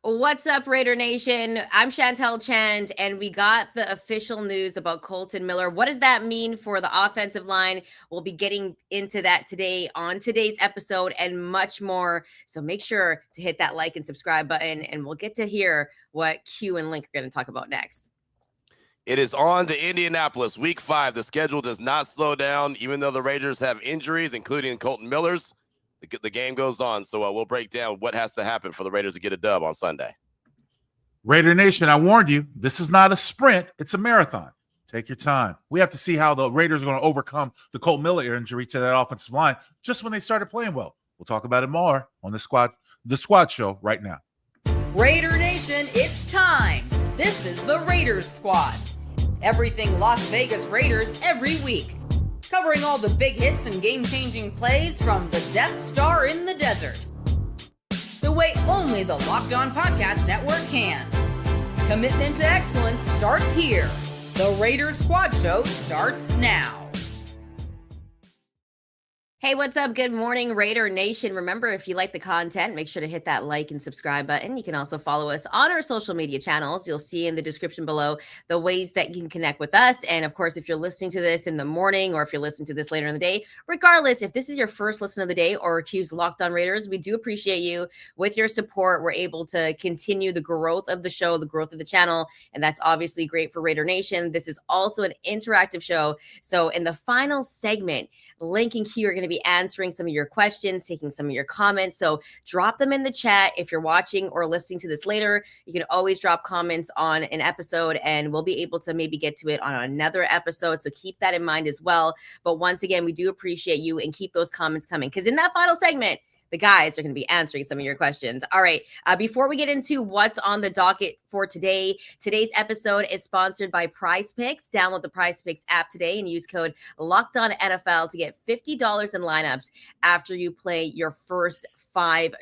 What's up, Raider Nation? I'm Chantel Chand, and we got the official news about Kolton Miller. What does that mean for the offensive line? We'll be getting into that today on today's episode and much more. So make sure to hit that like and subscribe button, and we'll get to hear what Q and Link are going to talk about next. It is on to Indianapolis, Week 5. The schedule does not slow down, even though the Raiders have injuries, including Kolton Miller's. The game goes on, so we'll break down what has to happen for the Raiders to get a dub on Sunday. Raider Nation, I warned you, this is not a sprint, it's a marathon. Take your time. We have to see how the Raiders are going to overcome the Kolton Miller injury to that offensive line just when they started playing well. We'll talk about it more on the squad show right now. Raider Nation, it's time. This is the Raiders Squad. Everything Las Vegas Raiders every week. Covering all the big hits and game-changing plays from the Death Star in the desert. The way only the Locked On Podcast Network can. Commitment to excellence starts here. The Raiders Squad Show starts now. Hey, what's up? Good morning, Raider Nation. Remember, if you like the content, make sure to hit that like and subscribe button. You can also follow us on our social media channels. You'll see in the description below the ways that you can connect with us. And of course, if you're listening to this in the morning or if you're listening to this later in the day, regardless, if this is your first listen of the day or Q's Locked On Raiders, we do appreciate you. With your support, we're able to continue the growth of the show, the growth of the channel. And that's obviously great for Raider Nation. This is also an interactive show. So in the final segment, Link and Q are going to be answering some of your questions, taking some of your comments. So drop them in the chat. If you're watching or listening to this later, you can always drop comments on an episode and we'll be able to maybe get to it on another episode. So keep that in mind as well. But once again, we do appreciate you and keep those comments coming because in that final segment, the guys are going to be answering some of your questions. All right. Before we get into what's on the docket for today, today's episode is sponsored by PrizePicks. Download the PrizePicks app today and use code LOCKEDONNFL to get $50 in lineups after you play your first $5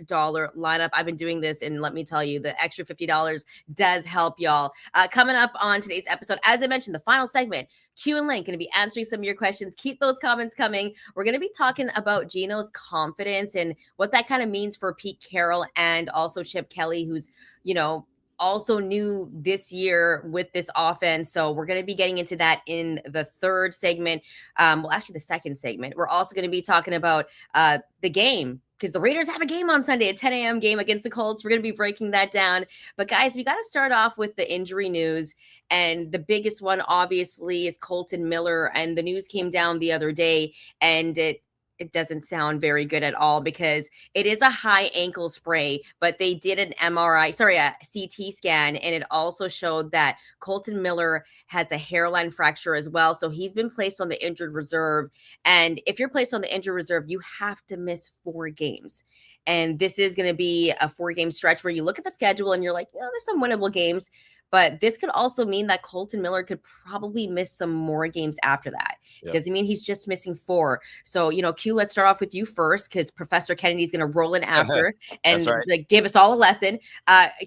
lineup. I've been doing this, and let me tell you, the extra $50 does help y'all. Coming up on today's episode, as I mentioned, the final segment, Q and Link going to be answering some of your questions. Keep those comments coming. We're going to be talking about Geno's confidence and what that kind of means for Pete Carroll and also Chip Kelly, who's, also new this year with this offense. So we're going to be getting into that in the third segment. Actually the second segment. We're also going to be talking about the game because the Raiders have a game on Sunday, a 10 a.m. game against the Colts. We're going to be breaking that down. But guys, we got to start off with the injury news. And the biggest one, obviously, is Kolton Miller. And the news came down the other day, and it doesn't sound very good at all because it is a high ankle spray, but they did an a CT scan, and it also showed that Kolton Miller has a hairline fracture as well. So he's been placed on the injured reserve. And if you're placed on the injured reserve, you have to miss 4 games. And this is going to be a 4-game stretch where you look at the schedule and you're like, there's some winnable games. But this could also mean that Kolton Miller could probably miss some more games after that. Yep. Doesn't mean he's just missing 4. So, Q, let's start off with you first because Professor Kennedy's going to roll in after and give us all a lesson.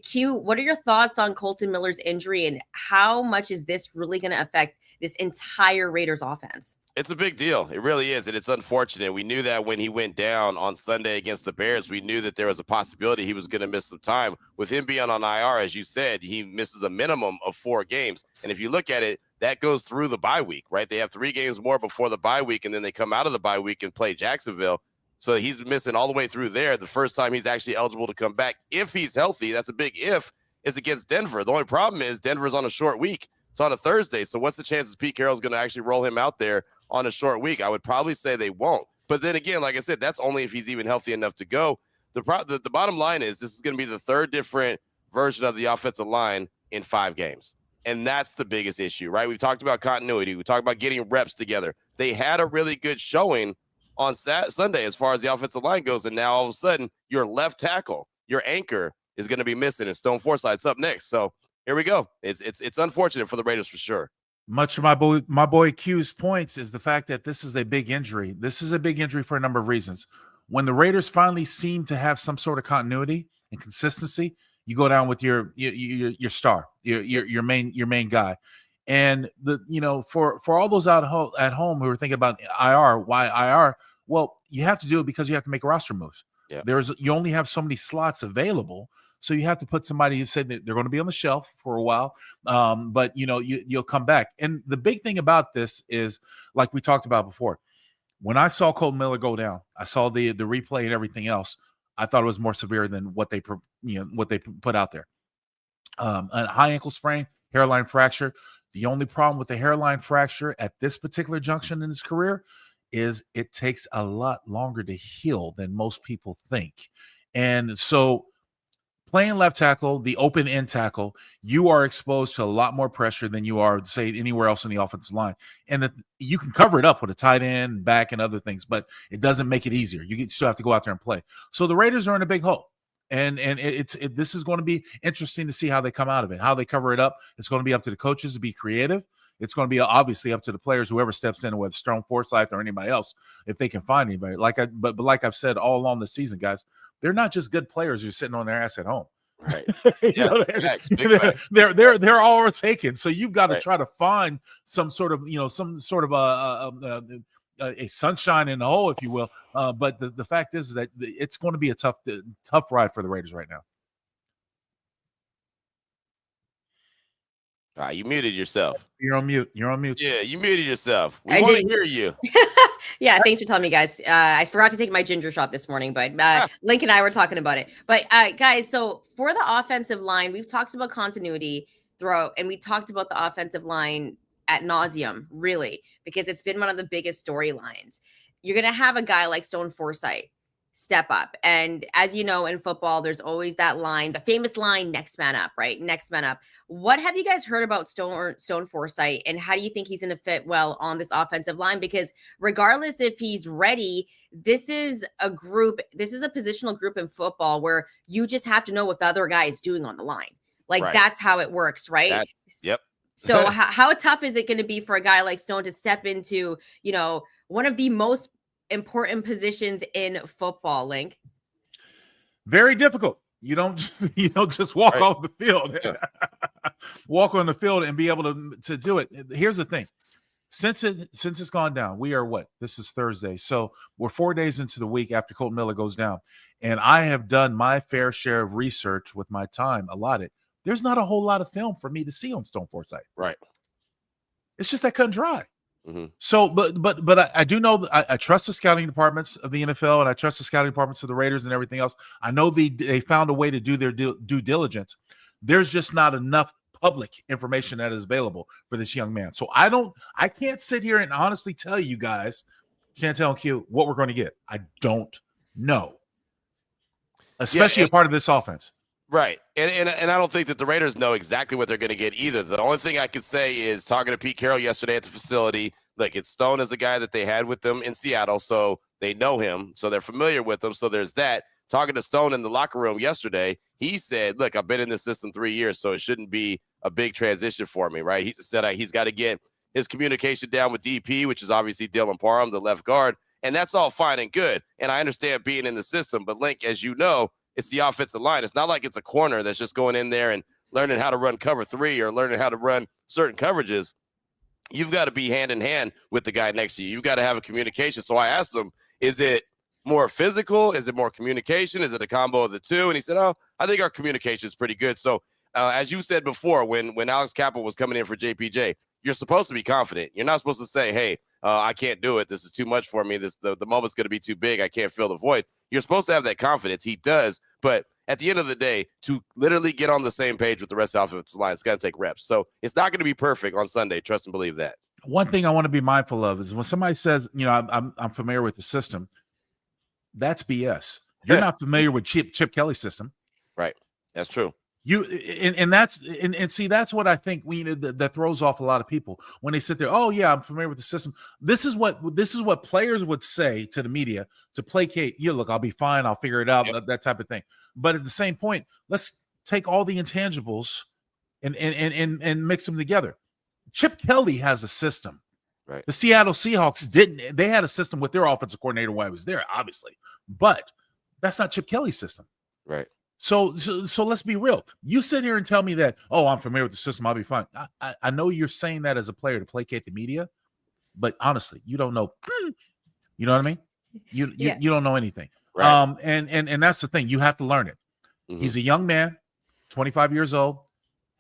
Q, what are your thoughts on Kolton Miller's injury and how much is this really going to affect this entire Raiders offense? It's a big deal. It really is. And it's unfortunate. We knew that when he went down on Sunday against the Bears, we knew that there was a possibility he was going to miss some time. With him being on IR, as you said, he misses a minimum of 4 games. And if you look at it, that goes through the bye week, right? They have 3 games more before the bye week, and then they come out of the bye week and play Jacksonville. So he's missing all the way through there. The first time he's actually eligible to come back, if he's healthy, that's a big if, is against Denver. The only problem is Denver's on a short week. It's on a Thursday. So what's the chances Pete Carroll's going to actually roll him out there on a short week? I would probably say they won't. But then again, like I said, that's only if he's even healthy enough to go. The bottom line is this is going to be the 3rd different version of the offensive line in 5 games. And that's the biggest issue, right? We've talked about continuity. We talked about getting reps together. They had a really good showing on Sunday as far as the offensive line goes. And now all of a sudden your left tackle, your anchor, is going to be missing, and Stone Forsythe's up next. So here we go. It's unfortunate for the Raiders for sure. Much of my boy Q's points is the fact that this is a big injury. This is a big injury for a number of reasons. When the Raiders finally seem to have some sort of continuity and consistency, you go down with your star, your main guy. And for all those at home who are thinking about IR, why IR? Well, you have to do it because you have to make roster moves. Yeah. You only have so many slots available. So you have to put somebody who said that they're going to be on the shelf for a while, but you'll come back. And the big thing about this is, like we talked about before, when I saw Kolton Miller go down, I saw the replay and everything else. I thought it was more severe than what they put out there. A high ankle sprain, hairline fracture. The only problem with the hairline fracture at this particular junction in his career is it takes a lot longer to heal than most people think. And so playing left tackle, the open end tackle, you are exposed to a lot more pressure than you are, say, anywhere else in the offensive line. And you can cover it up with a tight end, back, and other things, but it doesn't make it easier. You still have to go out there and play. So the Raiders are in a big hole. And this is going to be interesting to see how they come out of it, how they cover it up. It's going to be up to the coaches to be creative. It's going to be obviously up to the players, whoever steps in, whether Stone, Foresight, or anybody else, if they can find anybody. But like I've said all along the season, guys, they're not just good players who are sitting on their ass at home. Right. Facts, big facts. They're all taken. So you've got to try to find some sort of a sunshine in the hole, if you will. But the fact is that it's going to be a tough ride for the Raiders right now. You muted yourself. You're on mute. Yeah, you muted yourself. We want to hear you. Yeah, thanks for telling me, guys. I forgot to take my ginger shot this morning, but Link and I were talking about it. But guys, so for the offensive line, we've talked about continuity throughout, and we talked about the offensive line ad nauseum, really, because it's been one of the biggest storylines. You're going to have a guy like Stone Foresight step up. And as you know, in football, there's always that line, the famous line, next man up, right? Next man up. What have you guys heard about Stone Foresight, and how do you think he's going to fit well on this offensive line? Because regardless if he's ready, this is a positional group in football where you just have to know what the other guy is doing on the line. That's how it works, right? Yep. So how tough is it going to be for a guy like Stone to step into, one of the most important positions in football, Link? Very difficult. You don't just walk off the field, walk on the field and be able to do it. Here's the thing. Since it's gone down, we are what? This is Thursday. So we're 4 days into the week after Kolton Miller goes down. And I have done my fair share of research with my time allotted. There's not a whole lot of film for me to see on Stone Foresight. Right. It's just that cut and dry. Mm-hmm. So, but I do know that I trust the scouting departments of the NFL, and I trust the scouting departments of the Raiders and everything else. I know they found a way to do their due diligence. There's just not enough public information that is available for this young man. So I can't sit here and honestly tell you guys, Chantel and Q, what we're going to get. I don't know, especially a part of this offense. Right. And I don't think that the Raiders know exactly what they're going to get either. The only thing I could say is, talking to Pete Carroll yesterday at the facility, look, it's Stone as the guy that they had with them in Seattle, so they know him, so they're familiar with him. So there's that. Talking to Stone in the locker room yesterday, he said, look, I've been in this system 3 years, so it shouldn't be a big transition for me, right? He said he's got to get his communication down with DP, which is obviously Dylan Parham, the left guard, and that's all fine and good. And I understand being in the system, but Link, as you know, it's the offensive line. It's not like it's a corner that's just going in there and learning how to run cover 3 or learning how to run certain coverages. You've got to be hand in hand with the guy next to you. You've got to have a communication. So I asked him, is it more physical? Is it more communication? Is it a combo of the two? And he said, I think our communication is pretty good. So as you said before, when Alex Cappa was coming in for JPJ, you're supposed to be confident. You're not supposed to say, hey, I can't do it. This is too much for me. The moment's going to be too big. I can't fill the void. You're supposed to have that confidence. He does. But at the end of the day, to literally get on the same page with the rest of the offensive line, it's going to take reps. So it's not going to be perfect on Sunday. Trust and believe that. One thing I want to be mindful of is when somebody says, I'm familiar with the system, that's BS. You're not familiar with Chip Kelly's system. Right. That's true. That's what I think that throws off a lot of people when they sit there. Oh yeah, I'm familiar with the system. This is what players would say to the media to placate. Look, I'll be fine. I'll figure it out. That type of thing. But at the same point, let's take all the intangibles and mix them together. Chip Kelly has a system. Right. The Seattle Seahawks didn't. They had a system with their offensive coordinator while I was there, obviously, but that's not Chip Kelly's system. Right. So let's be real. You sit here and tell me that, I'm familiar with the system, I'll be fine. I know you're saying that as a player to placate the media, but honestly, you don't know. You know what I mean? You don't know anything. Right. And that's the thing. You have to learn it. He's a young man, 25 years old,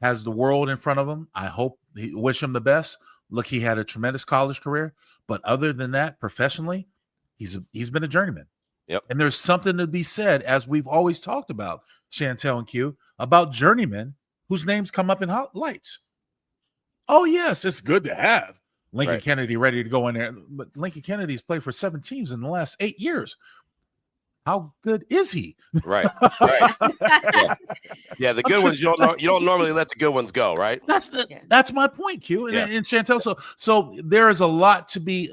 has the world in front of him. I wish him the best. Look, he had a tremendous college career, but other than that, professionally, he's been a journeyman. Yep. And there's something to be said, as we've always talked about, Chantel and Q, about journeymen whose names come up in lights. Oh, yes, it's good to have Lincoln Kennedy ready to go in there. But Lincoln Kennedy's played for 7 teams in the last 8 years. How good is he? Right. Yeah, the good ones, you don't normally let the good ones go, right? That's my point, Q. And Chantel, so there is a lot to be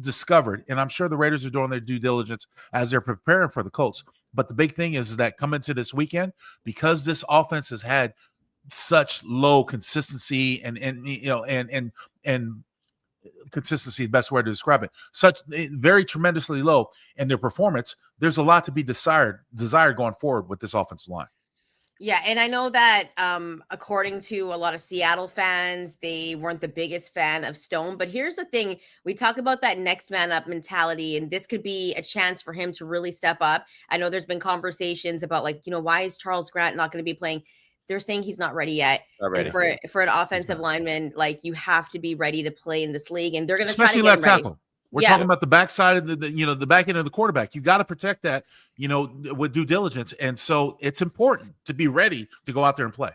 discovered, and I'm sure the Raiders are doing their due diligence as they're preparing for the Colts. But the big thing is that coming to this weekend, because this offense has had such low consistency and consistency, the best way to describe it, such very tremendously low in their performance, there's a lot to be desired going forward with this offensive line. Yeah, and I know that according to a lot of Seattle fans, they weren't the biggest fan of Stone. But here's the thing. We talk about that next man up mentality, and this could be a chance for him to really step up. I know there's been conversations about, like, why is Charles Grant not going to be playing? They're saying he's not ready yet. Not ready. And for an offensive lineman, like, you have to be ready to play in this league, and they're going to especially try to left tackle. We're talking about the backside of the back end of the quarterback. You got to protect that, with due diligence. And so it's important to be ready to go out there and play.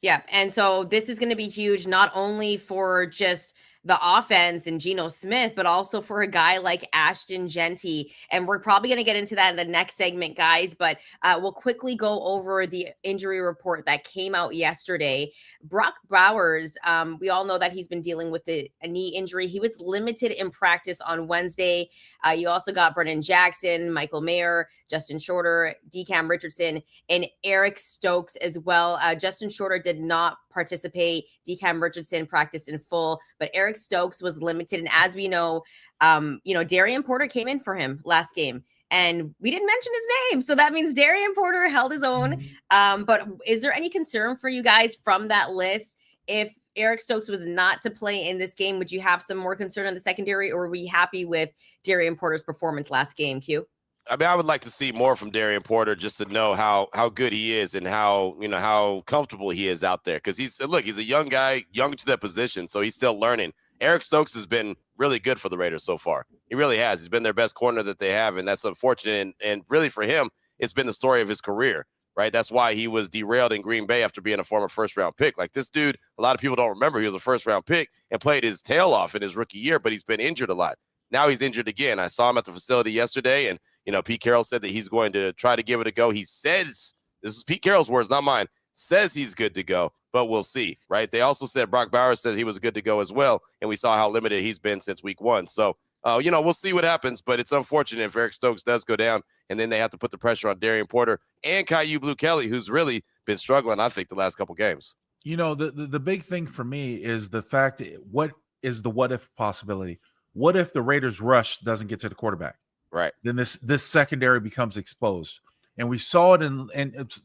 Yeah. And so this is going to be huge, not only for just the offense and Geno Smith, but also for a guy like Ashton Jeanty. And we're probably going to get into that in the next segment, guys, but we'll quickly go over the injury report that came out yesterday. Brock Bowers, we all know that he's been dealing with a knee injury. He was limited in practice on Wednesday. You also got Brennan Jackson, Michael Mayer, Justin Shorter, DeCam Richardson, and Eric Stokes as well. Justin Shorter did not participate. DeCam Richardson practiced in full, but Eric Stokes was limited. And as we know, Darian Porter came in for him last game, and we didn't mention his name. So that means Darian Porter held his own. But is there any concern for you guys from that list? If Eric Stokes was not to play in this game, would you have some more concern on the secondary, or were we happy with Darian Porter's performance last game, Q? I mean, I would like to see more from Darian Porter, just to know how good he is and how comfortable he is out there. Because he's a young guy, young to that position, so he's still learning. Eric Stokes has been really good for the Raiders so far. He really has. He's been their best corner that they have, and that's unfortunate. And really for him, it's been the story of his career, right? That's why he was derailed in Green Bay after being a former first-round pick. Like, this dude, a lot of people don't remember he was a first-round pick and played his tail off in his rookie year, but he's been injured a lot. Now he's injured again. I saw him at the facility yesterday, and Pete Carroll said that he's going to try to give it a go. He says, this is Pete Carroll's words, not mine, says he's good to go, but we'll see, right? They also said Brock Bowers says he was good to go as well, and we saw how limited he's been since week 1. So, we'll see what happens, but it's unfortunate if Eric Stokes does go down, and then they have to put the pressure on Darian Porter and Caillou Blue-Kelly, who's really been struggling, I think, the last couple games. The big thing for me is the fact, what is the what-if possibility? What if the Raiders' rush doesn't get to the quarterback? Right. Then this secondary becomes exposed. And we saw it in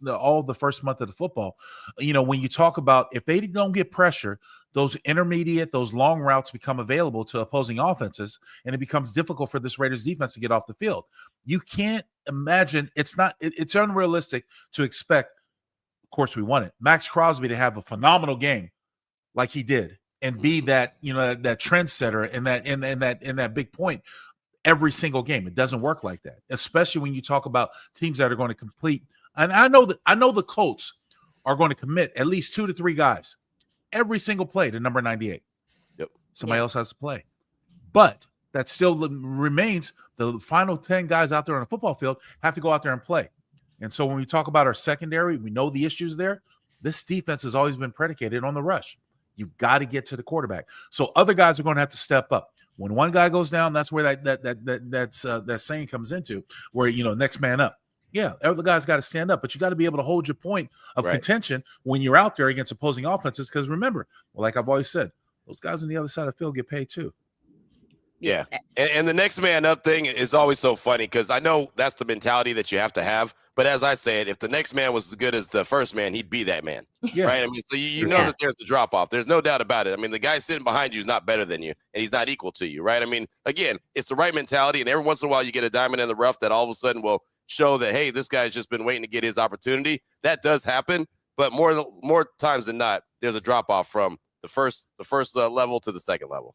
all the first month of the football. When you talk about, if they don't get pressure, those long routes become available to opposing offenses, and it becomes difficult for this Raiders defense to get off the field. You can't imagine, it's unrealistic to expect, of course we want it, Max Crosby to have a phenomenal game like he did, and be that that trendsetter and that big point every single game. It doesn't work like that, especially when you talk about teams that are going to complete. And I know the Colts are going to commit at least 2 to 3 guys every single play to number 98. Yep. Somebody else has to play, but that still remains the final 10 guys out there on the football field have to go out there and play. And so when we talk about our secondary, we know the issues there. This defense has always been predicated on the rush. You've got to get to the quarterback. So other guys are going to have to step up. When one guy goes down, that's where that saying comes into, where next man up. Yeah, other guys got to stand up, but you got to be able to hold your point of contention when you're out there against opposing offenses. Because remember, like I've always said, those guys on the other side of the field get paid too. Yeah. And the next man up thing is always so funny, because I know that's the mentality that you have to have. But as I said, if the next man was as good as the first man, he'd be that man. Yeah. Right? I mean, so you know that there's a drop off. There's no doubt about it. I mean, the guy sitting behind you is not better than you, and he's not equal to you, right? I mean, again, it's the right mentality, and every once in a while you get a diamond in the rough that all of a sudden will show that, hey, this guy's just been waiting to get his opportunity. That does happen, but more times than not, there's a drop off from the first level to the second level.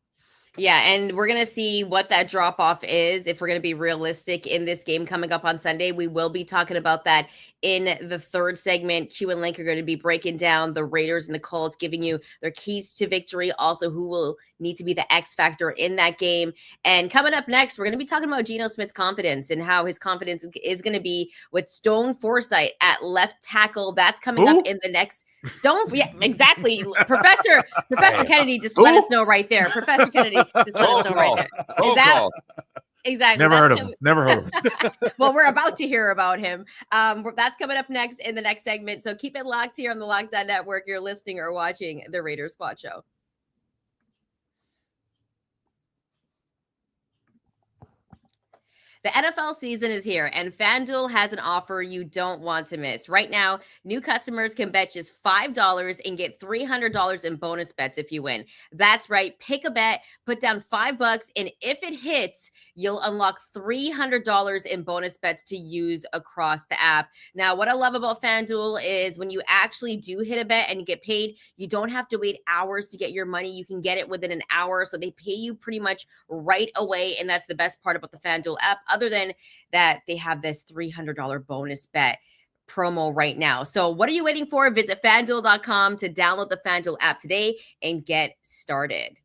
Yeah, and we're going to see what that drop-off is if we're going to be realistic in this game coming up on Sunday. We will be talking about that in the third segment. Q and Link are going to be breaking down the Raiders and the Colts, giving you their keys to victory, also who will need to be the X factor in that game. And coming up next, we're going to be talking about Geno Smith's confidence and how his confidence is going to be with Stone Foresight at left tackle. That's coming up in the next yeah, exactly. Professor Kennedy just let us know right there. Professor Kennedy just let us know right there. Is that exactly? Never heard of him. Never heard of him. Well, we're about to hear about him. That's coming up next in the next segment. So keep it locked here on the Locked On Network. You're listening or watching the Raiders Squad Show. The NFL season is here, and FanDuel has an offer you don't want to miss. Right now, new customers can bet just $5 and get $300 in bonus bets if you win. That's right. Pick a bet, put down $5, and if it hits, you'll unlock $300 in bonus bets to use across the app. Now, what I love about FanDuel is when you actually do hit a bet and you get paid, you don't have to wait hours to get your money. You can get it within an hour, so they pay you pretty much right away, and that's the best part about the FanDuel app. Other than that, they have this $300 bonus bet promo right now. So what are you waiting for? Visit FanDuel.com to download the FanDuel app today and get started.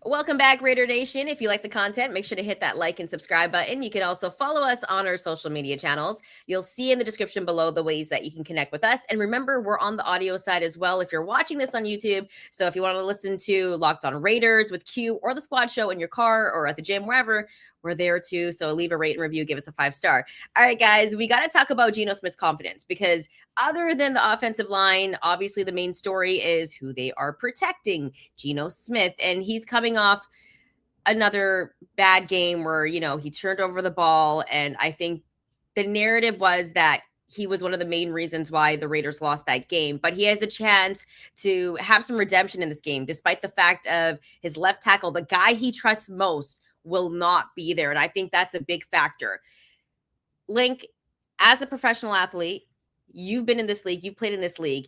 Welcome back, Raider Nation. If you like the content, make sure to hit that like and subscribe button. You can also follow us on our social media channels. You'll see in the description below the ways that you can connect with us. And remember, we're on the audio side as well if you're watching this on YouTube. So if you want to listen to Locked On Raiders with Q or the Squad Show in your car or at the gym, wherever, we're there too. So leave a rate and review, give us a 5-star. All right, guys, we got to talk about Geno Smith's confidence, because other than the offensive line, obviously the main story is who they are protecting, Gino Smith. And he's coming off another bad game where, he turned over the ball. And I think the narrative was that he was one of the main reasons why the Raiders lost that game. But he has a chance to have some redemption in this game, despite the fact of his left tackle, the guy he trusts most, will not be there. And I think that's a big factor. Link, as a professional athlete, you've been in this league, you've played in this league.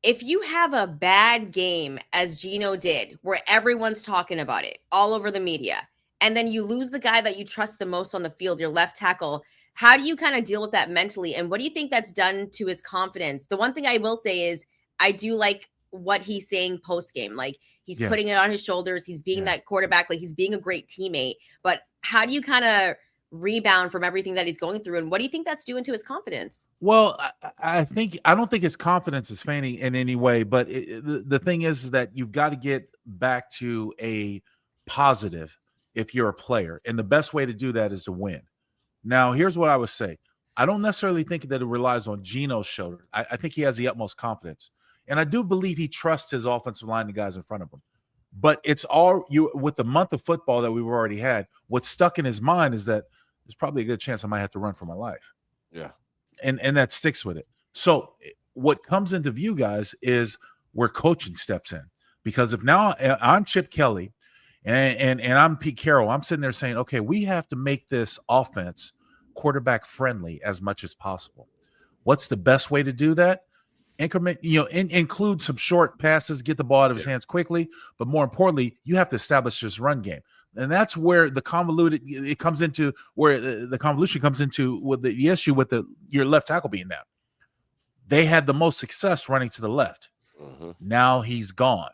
If you have a bad game, as Geno did, where everyone's talking about it all over the media, and then you lose the guy that you trust the most on the field, your left tackle, how do you kind of deal with that mentally? And what do you think that's done to his confidence? The one thing I will say is I do like what he's saying post-game. Like, he's putting it on his shoulders. He's being that quarterback. Like, he's being a great teammate. But how do you kind of rebound from everything that he's going through? And what do you think that's doing to his confidence? Well, I don't think his confidence is fading in any way. But the thing is that you've got to get back to a positive if you're a player. And the best way to do that is to win. Now, here's what I would say. I don't necessarily think that it relies on Geno's shoulder. I think he has the utmost confidence. And I do believe he trusts his offensive line, the guys in front of him. But it's all you with the month of football that we've already had. What's stuck in his mind is that there's probably a good chance I might have to run for my life. Yeah. And that sticks with it. So what comes into view, guys, is where coaching steps in. Because if now I'm Chip Kelly and I'm Pete Carroll, I'm sitting there saying, okay, we have to make this offense quarterback friendly as much as possible. What's the best way to do that? Include some short passes, get the ball out of his hands quickly, but more importantly, you have to establish this run game. And that's where the convolution comes into with the issue with your left tackle being down. They had the most success running to the left. Mm-hmm. Now he's gone.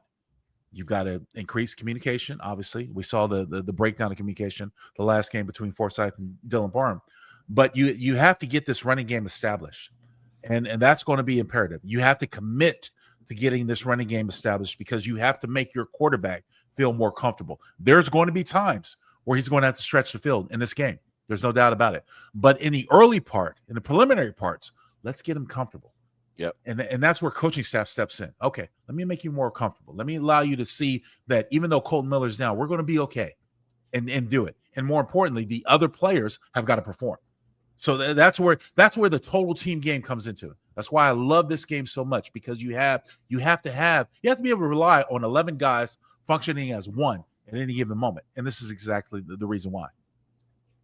You've got to increase communication. Obviously, we saw the breakdown of communication the last game between Foresight and Dylan Parham, but you have to get this running game established. And that's going to be imperative. You have to commit to getting this running game established because you have to make your quarterback feel more comfortable. There's going to be times where he's going to have to stretch the field in this game. There's no doubt about it. But in the early part, in the preliminary parts, let's get him comfortable. Yep. And that's where coaching staff steps in. Okay, let me make you more comfortable. Let me allow you to see that even though Kolton Miller's down, we're going to be okay and do it. And more importantly, the other players have got to perform. So that's where the total team game comes into it. That's why I love this game so much, because you have to be able to rely on 11 guys functioning as one at any given moment. And this is exactly the reason why.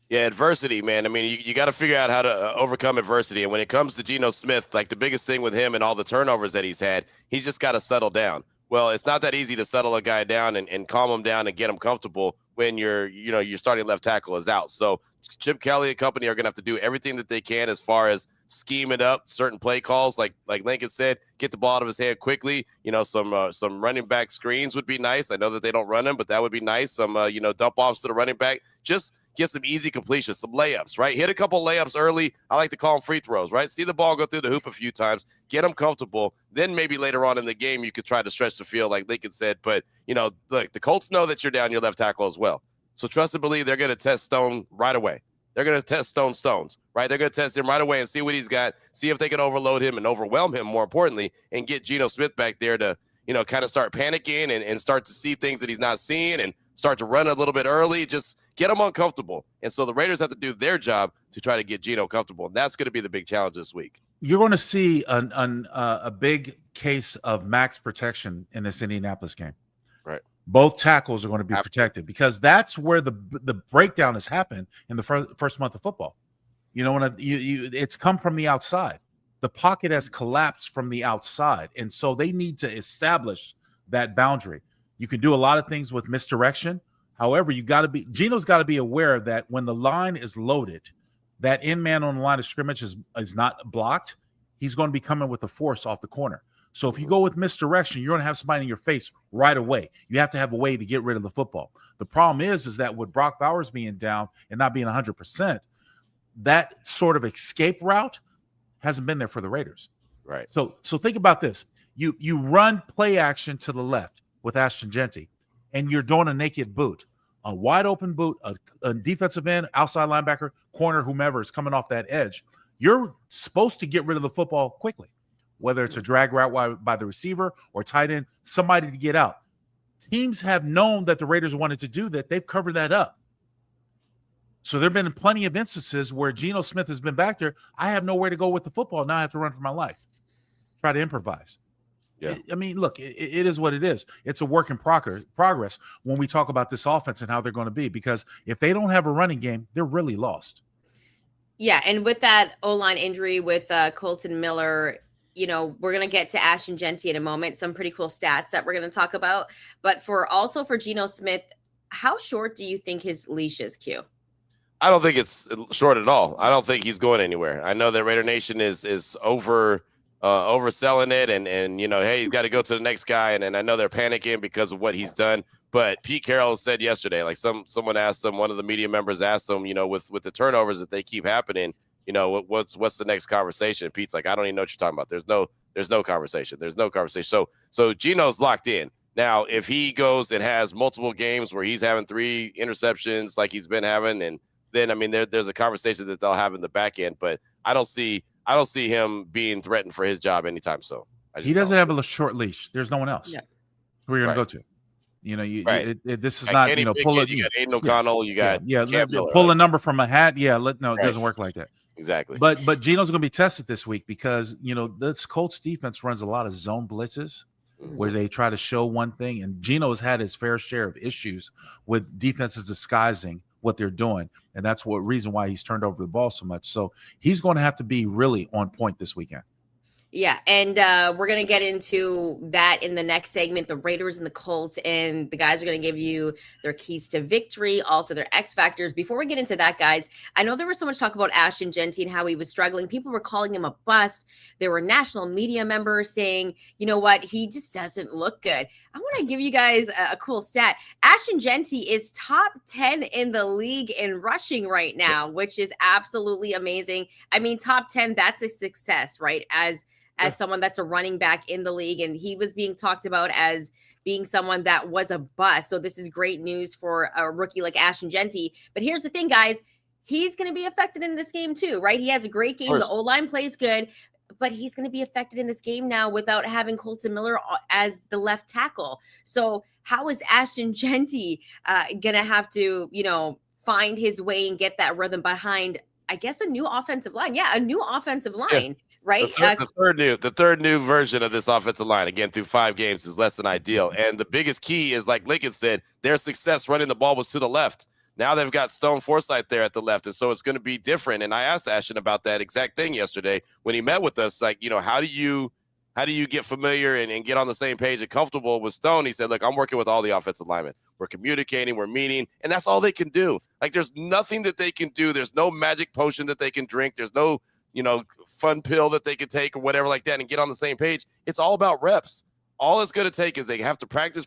Yeah, adversity, man. I mean, you got to figure out how to overcome adversity. And when it comes to Geno Smith, like the biggest thing with him and all the turnovers that he's had, he's just got to settle down. Well, it's not that easy to settle a guy down and calm him down and get him comfortable when your starting left tackle is out. So Chip Kelly and company are going to have to do everything that they can as far as scheming up certain play calls. Like Lincoln said, get the ball out of his hand quickly. Some running back screens would be nice. I know that they don't run them, but that would be nice. Some, dump offs to the running back. Just get some easy completions, some layups, right? Hit a couple layups early. I like to call them free throws, right? See the ball go through the hoop a few times, get them comfortable. Then maybe later on in the game, you could try to stretch the field like Lincoln said. But, look, the Colts know that you're down your left tackle as well. So trust and believe they're going to test Stone right away. They're going to test Stones, right? They're going to test him right away and see what he's got, see if they can overload him and overwhelm him, more importantly, and get Geno Smith back there to, kind of start panicking and start to see things that he's not seeing and start to run a little bit early. Just get him uncomfortable. And so the Raiders have to do their job to try to get Geno comfortable. And that's going to be the big challenge this week. You're going to see a big case of max protection in this Indianapolis game. Right. Both tackles are going to be protected because that's where the breakdown has happened in the first month of football. It's come from the outside. The pocket has collapsed from the outside. And so they need to establish that boundary. You can do a lot of things with misdirection. However, Geno's got to be aware that when the line is loaded, that in man on the line of scrimmage is not blocked. He's going to be coming with the force off the corner. So if you go with misdirection, you're going to have somebody in your face right away. You have to have a way to get rid of the football. The problem is that with Brock Bowers being down and not being 100%, that sort of escape route hasn't been there for the Raiders. Right. So think about this. You run play action to the left with Ashton Genty, and you're doing a naked boot, a wide open boot, a defensive end, outside linebacker, corner, whomever is coming off that edge. You're supposed to get rid of the football quickly, whether it's a drag route by the receiver or tight end, somebody to get out. Teams have known that the Raiders wanted to do that. They've covered that up. So there have been plenty of instances where Geno Smith has been back there. I have nowhere to go with the football. Now I have to run for my life. Try to improvise. Yeah. I mean, look, it is what it is. It's a work in progress when we talk about this offense and how they're going to be, because if they don't have a running game, they're really lost. Yeah, and with that O-line injury with Kolton Miller, we're going to get to Ashton Jeanty in a moment, some pretty cool stats that we're going to talk about. But for Geno Smith, how short do you think his leash is, Q? I don't think it's short at all. I don't think he's going anywhere. I know that Raider Nation is overselling it and hey, he's got to go to the next guy. And I know they're panicking because of what he's done. But Pete Carroll said yesterday, like someone asked him, one of the media members asked him, with the turnovers that they keep happening, what's the next conversation? Pete's like, I don't even know what you're talking about. There's no conversation. There's no conversation. So Geno's locked in. Now, if he goes and has multiple games where he's having 3 interceptions like he's been having, and then, I mean, there's a conversation that they'll have in the back end, but I don't see him being threatened for his job anytime soon. He doesn't have a short leash. There's no one else. Yeah. Who are you going to go to? This is not, pull it. You got Aiden O'Connell. You got pull a number from a hat. Yeah. It doesn't work like that. Exactly. But Geno's going to be tested this week because, this Colts defense runs a lot of zone blitzes where they try to show one thing. And Geno's had his fair share of issues with defenses disguising what they're doing. And that's what reason why he's turned over the ball so much. So he's going to have to be really on point this weekend. Yeah, and we're going to get into that in the next segment, the Raiders and the Colts, and the guys are going to give you their keys to victory, also their X factors. Before we get into that, guys, I know there was so much talk about Ashton Jeanty and how he was struggling. People were calling him a bust. There were national media members saying, you know what, he just doesn't look good. I want to give you guys a cool stat. Ashton Jeanty is top 10 in the league in rushing right now, which is absolutely amazing. I mean, top 10, that's a success, right? As someone that's a running back in the league, and he was being talked about as being someone that was a bust. So this is great news for a rookie like Ashton Jeanty. But here's the thing, guys. He's going to be affected in this game too, right? He has a great game. The O-line plays good, but he's going to be affected in this game now without having Kolton Miller as the left tackle. So how is Ashton Jeanty going to have to, find his way and get that rhythm behind, I guess, a new offensive line? Yeah, a new offensive line. right? The third new version of this offensive line, again, through 5 games is less than ideal. And the biggest key is, like Lincoln said, their success running the ball was to the left. Now they've got Stone Foresight there at the left, and so it's going to be different. And I asked Ashton about that exact thing yesterday when he met with us. Like, how do you get familiar and get on the same page and comfortable with Stone? He said, look, I'm working with all the offensive linemen. We're communicating, we're meeting, and that's all they can do. Like, there's nothing that they can do. There's no magic potion that they can drink. There's no fun pill that they could take or whatever like that and get on the same page. It's all about reps. All it's going to take is they have to practice,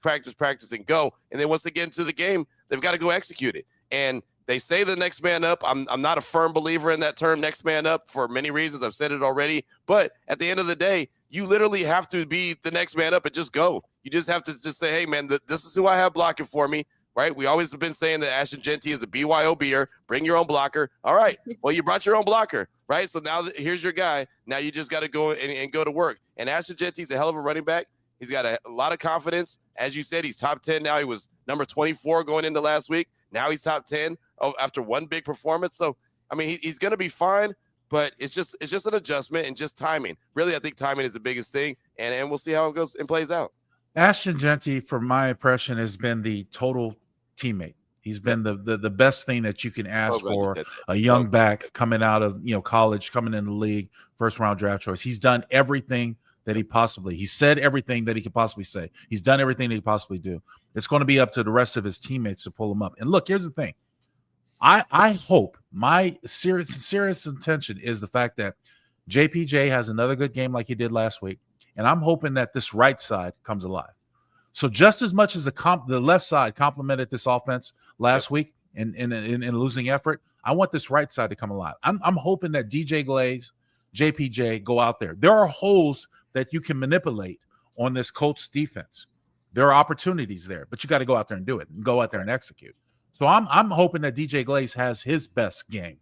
and go. And then once they get into the game, they've got to go execute it. And they say the next man up. I'm not a firm believer in that term, next man up, for many reasons. I've said it already. But at the end of the day, you literally have to be the next man up and just go. You just have to just say, hey, man, this is who I have blocking for me, right? We always have been saying that Ashton Genty is a BYOBer. Bring your own blocker. All right. Well, you brought your own blocker, right? So now here's your guy. Now you just got to go and go to work. And Ashton Genty's a hell of a running back. He's got a lot of confidence. As you said, he's top 10 now. He was number 24 going into last week. Now he's top 10 after one big performance. So, I mean, he's going to be fine, but it's just an adjustment and just timing. Really, I think timing is the biggest thing, and we'll see how it goes and plays out. Ashton Jeanty, from my impression, has been the total teammate. He's been the best thing that you can ask for a young back coming out of college, coming in the league, first round draft choice. He's done everything that he said everything that he could possibly say. He's done everything that he possibly do. It's going to be up to the rest of his teammates to pull him up. And look, here's the thing. I hope, my serious intention is the fact that JPJ has another good game like he did last week. And I'm hoping that this right side comes alive. So just as much as the left side complemented this offense last week in losing effort, I want this right side to come alive. I'm hoping that DJ Glaze, JPJ go out there. There are holes that you can manipulate on this Colts defense. There are opportunities there, but you got to go out there and do it and go out there and execute. So I'm hoping that DJ Glaze has his best game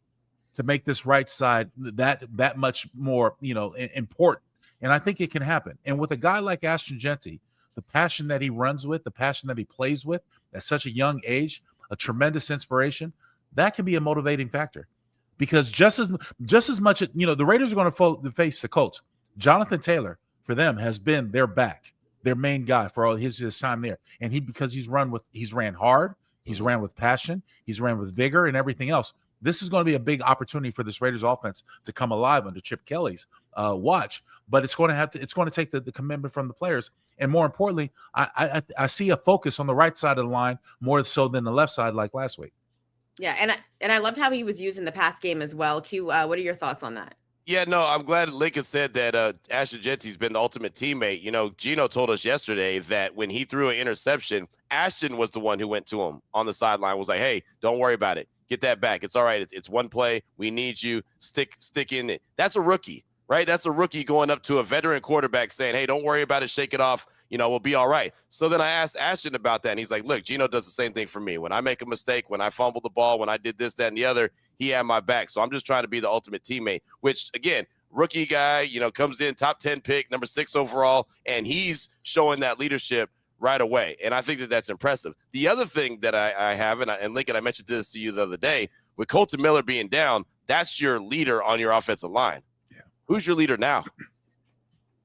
to make this right side that much more important. And I think it can happen. And with a guy like Ashton Genty, the passion that he runs with, the passion that he plays with at such a young age, a tremendous inspiration, that can be a motivating factor. Because just as much as the Raiders are going to face the Colts, Jonathan Taylor for them has been their back, their main guy for all his time there. And he's ran hard, he's ran with passion, he's ran with vigor and everything else. This is going to be a big opportunity for this Raiders offense to come alive under Chip Kelly's watch. But it's going to take the commitment from the players. And more importantly, I see a focus on the right side of the line more so than the left side like last week. Yeah, and I loved how he was used in the pass game as well. Q, what are your thoughts on that? Yeah, no, I'm glad Lincoln said that Ashton Genty's been the ultimate teammate. Gino told us yesterday that when he threw an interception, Ashton was the one who went to him on the sideline, was like, hey, don't worry about it. Get that back. It's all right. It's one play. We need you. Stick in it. That's a rookie, right? That's a rookie going up to a veteran quarterback saying, hey, don't worry about it. Shake it off. We'll be all right. So then I asked Ashton about that, and he's like, look, Gino does the same thing for me. When I make a mistake, when I fumble the ball, when I did this, that, and the other, he had my back. So I'm just trying to be the ultimate teammate, which, again, rookie guy, comes in top 10 pick, number 6 overall, and he's showing that leadership right away. And I think that that's impressive. The other thing that I have, and Lincoln, I mentioned this to you the other day, with Kolton Miller being down, that's your leader on your offensive line. Yeah. Who's your leader now?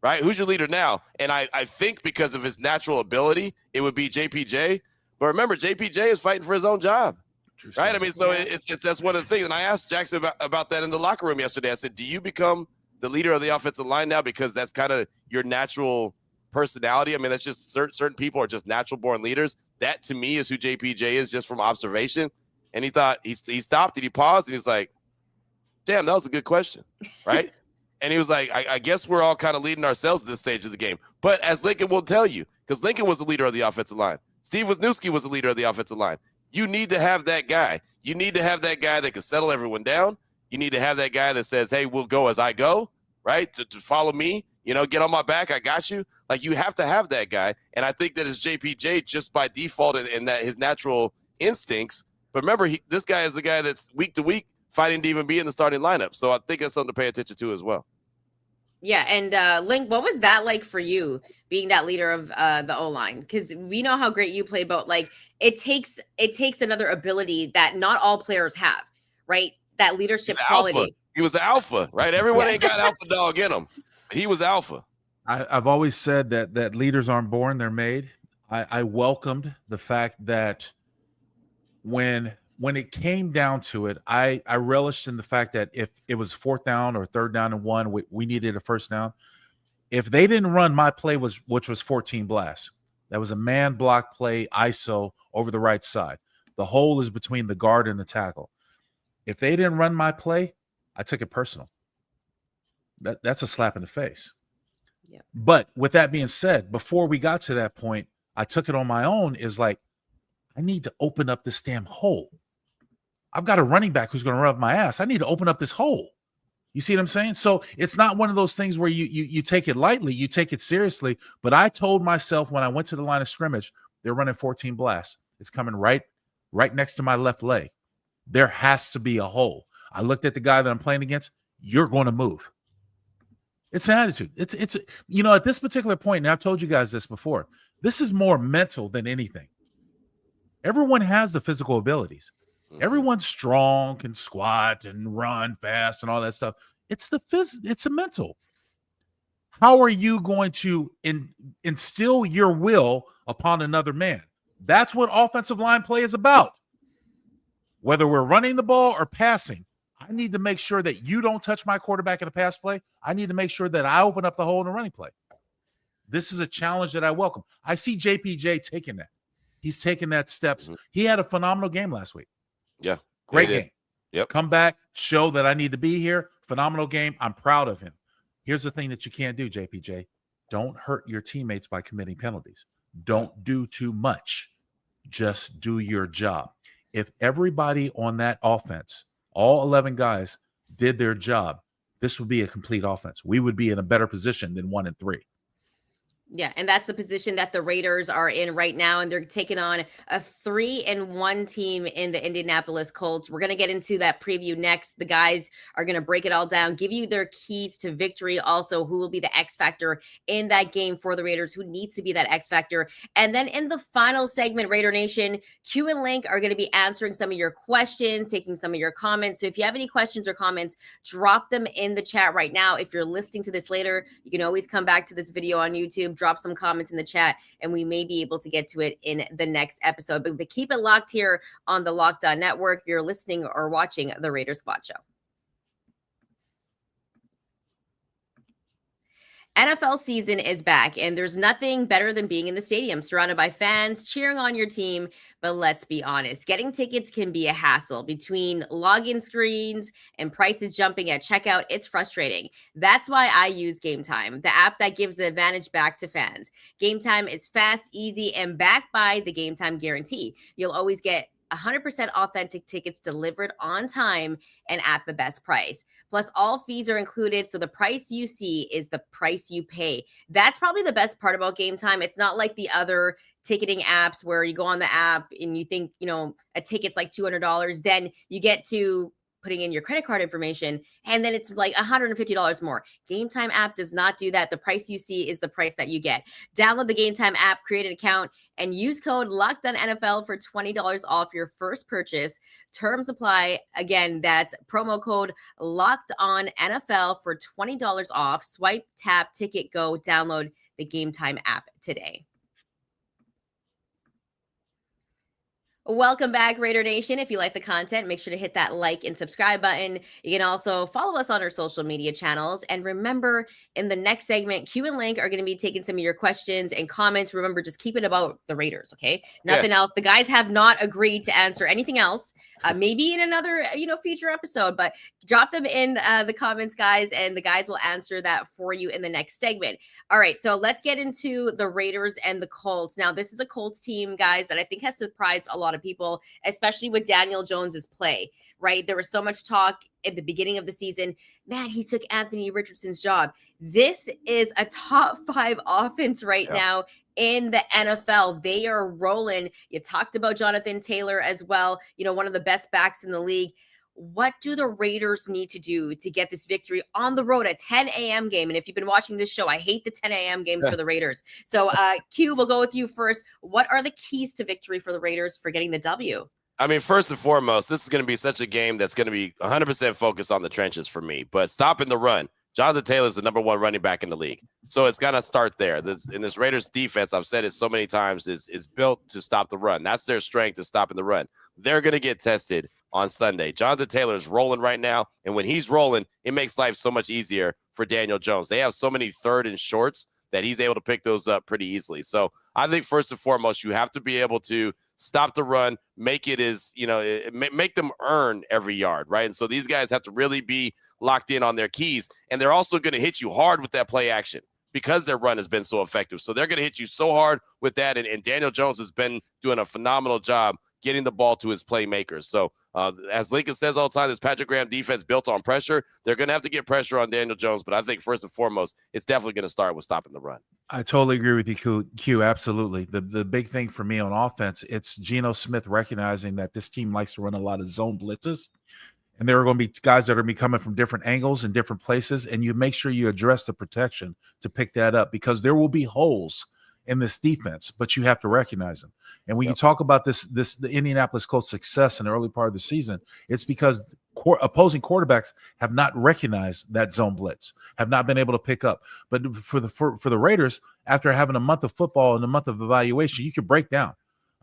Right? Who's your leader now? And I think because of his natural ability, it would be JPJ. But remember, JPJ is fighting for his own job. Right? I mean, so that's one of the things. And I asked Jackson about that in the locker room yesterday. I said, do you become the leader of the offensive line now because that's kind of your natural personality? I mean, that's just certain people are just natural born leaders. That to me is who JPJ is, just from observation. And he thought he stopped and he paused and he's like, damn, that was a good question. Right. And he was like, I guess we're all kind of leading ourselves at this stage of the game. But as Lincoln will tell you, because Lincoln was the leader of the offensive line, Steve Wisniewski was the leader of the offensive line. You need to have that guy. You need to have that guy that can settle everyone down. You need to have that guy that says, hey, we'll go as I go, right? To follow me, get on my back. I got you. Like, you have to have that guy. And I think that is JPJ just by default and that his natural instincts. But remember, this guy is the guy that's week to week fighting to even be in the starting lineup. So I think that's something to pay attention to as well. Yeah, and Link, what was that like for you, being that leader of the O-line? Because we know how great you play, but like it takes another ability that not all players have, right? That leadership quality. He was the alpha, right? Everyone ain't got alpha dog in him. He was alpha. I've always said that leaders aren't born, they're made. I welcomed the fact that when it came down to it, I relished in the fact that if it was 4th down or 3rd down and 1, we needed a 1st down. If they didn't run my play, which was 14 blasts, that was a man block play, ISO over the right side. The hole is between the guard and the tackle. If they didn't run my play, I took it personal. That's a slap in the face. Yeah. But with that being said, before we got to that point, I took it on my own. Is like, I need to open up this damn hole. I've got a running back who's going to run up my ass. I need to open up this hole. You see what I'm saying? So it's not one of those things where you take it lightly, you take it seriously. But I told myself when I went to the line of scrimmage, they're running 14 blasts. It's coming right next to my left leg. There has to be a hole. I looked at the guy that I'm playing against. You're going to move. It's an attitude. It's at this particular point, and I've told you guys this before, this is more mental than anything. Everyone has the physical abilities. Everyone's strong, can squat and run fast and all that stuff. It's a mental. How are you going to instill your will upon another man? That's what offensive line play is about. Whether we're running the ball or passing, I need to make sure that you don't touch my quarterback in a pass play. I need to make sure that I open up the hole in a running play. This is a challenge that I welcome. I see JPJ taking that. He's taking that steps. He had a phenomenal game last week. Yeah. Great game. Yep. Come back, show that I need to be here. Phenomenal game. I'm proud of him. Here's the thing that you can't do, JPJ. Don't hurt your teammates by committing penalties. Don't do too much. Just do your job. If everybody on that offense, all 11 guys, did their job, this would be a complete offense. We would be in a better position than 1 and 3. Yeah, and that's the position that the Raiders are in right now, and they're taking on a 3-1 team in the Indianapolis Colts. We're going to get into that preview next. The guys are going to break it all down, give you their keys to victory, also who will be the X factor in that game for the Raiders, who needs to be that X factor. And then in the final segment, Raider Nation, Q and Link are going to be answering some of your questions, taking some of your comments. So if you have any questions or comments, drop them in the chat right now. If you're listening to this later, you can always come back to this video on YouTube, drop some comments in the chat, and we may be able to get to it in the next episode. But keep it locked here on the Locked On Network. You're listening or watching the Raiders Squad Show. NFL season is back, and there's nothing better than being in the stadium, surrounded by fans, cheering on your team. But let's be honest, getting tickets can be a hassle. Between login screens and prices jumping at checkout, it's frustrating. That's why I use Gametime, the app that gives the advantage back to fans. Gametime is fast, easy, and backed by the Gametime guarantee. You'll always get 100% authentic tickets delivered on time and at the best price. Plus, all fees are included, so the price you see is the price you pay. That's probably the best part about Gametime. It's not like the other ticketing apps where you go on the app and you think, a ticket's like $200. Then you get to putting in your credit card information, and then it's like $150 more. Gametime app does not do that. The price you see is the price that you get. Download the Gametime app, create an account, and use code LOCKEDONNFL for $20 off your first purchase. Terms apply. Again, that's promo code LOCKEDONNFL for $20 off. Swipe, tap, ticket, go. Download the Gametime app today. Welcome back, Raider Nation. If you like the content, make sure to hit that like and subscribe button. You can also follow us on our social media channels. And remember, in the next segment, Q and Link are going to be taking some of your questions and comments. Remember, just keep it about the Raiders, okay? Nothing else. The guys have not agreed to answer anything else. Maybe in another, future episode, but drop them in the comments, guys, and the guys will answer that for you in the next segment. All right, so let's get into the Raiders and the Colts. Now, this is a Colts team, guys, that I think has surprised a lot of people, especially with Daniel Jones's play, right? There was so much talk at the beginning of the season. Man, he took Anthony Richardson's job. This is a top 5 offense right now in the NFL. They are rolling. You talked about Jonathan Taylor as well, one of the best backs in the league. What do the Raiders need to do to get this victory on the road, a 10 a.m. game? And if you've been watching this show, I hate the 10 a.m. games for the Raiders. So Q, we'll go with you first. What are the keys to victory for the Raiders for getting the W? I mean, first and foremost, this is going to be such a game that's going to be 100% focused on the trenches for me. But stopping the run, Jonathan Taylor is the number one running back in the league. So it's got to start there. In this Raiders defense, I've said it so many times, is built to stop the run. That's their strength, is stopping the run. They're going to get tested on Sunday. Jonathan Taylor is rolling right now. And when he's rolling, it makes life so much easier for Daniel Jones. They have so many third and shorts that he's able to pick those up pretty easily. So I think first and foremost, you have to be able to stop the run, make it make them earn every yard, right? And so these guys have to really be locked in on their keys, and they're also going to hit you hard with that play action because their run has been so effective. So they're going to hit you so hard with that, and Daniel Jones has been doing a phenomenal job getting the ball to his playmakers. So as Lincoln says all the time, this Patrick Graham defense built on pressure. They're going to have to get pressure on Daniel Jones, but I think first and foremost, it's definitely going to start with stopping the run. I totally agree with you, Q. Absolutely. The big thing for me on offense, it's Geno Smith recognizing that this team likes to run a lot of zone blitzes. And there are going to be guys that are going to be coming from different angles and different places. And you make sure you address the protection to pick that up, because there will be holes in this defense, but you have to recognize them. And when you talk about the Indianapolis Colts success in the early part of the season, it's because opposing quarterbacks have not recognized that zone blitz, have not been able to pick up. But for the Raiders, after having a month of football and a month of evaluation, you can break down.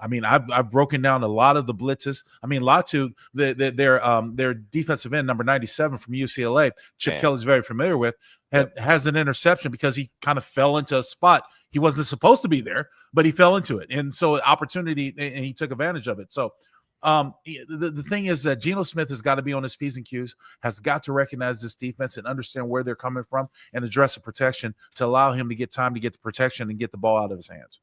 I mean, I've broken down a lot of the blitzes. I mean, Latu, their defensive end, number 97 from UCLA, Chip Kelly's very familiar with, has an interception because he kind of fell into a spot. He wasn't supposed to be there, but he fell into it. And so opportunity, and he took advantage of it. So the thing is that Geno Smith has got to be on his P's and Q's, has got to recognize this defense and understand where they're coming from and address the protection to allow him to get time to get the protection and get the ball out of his hands.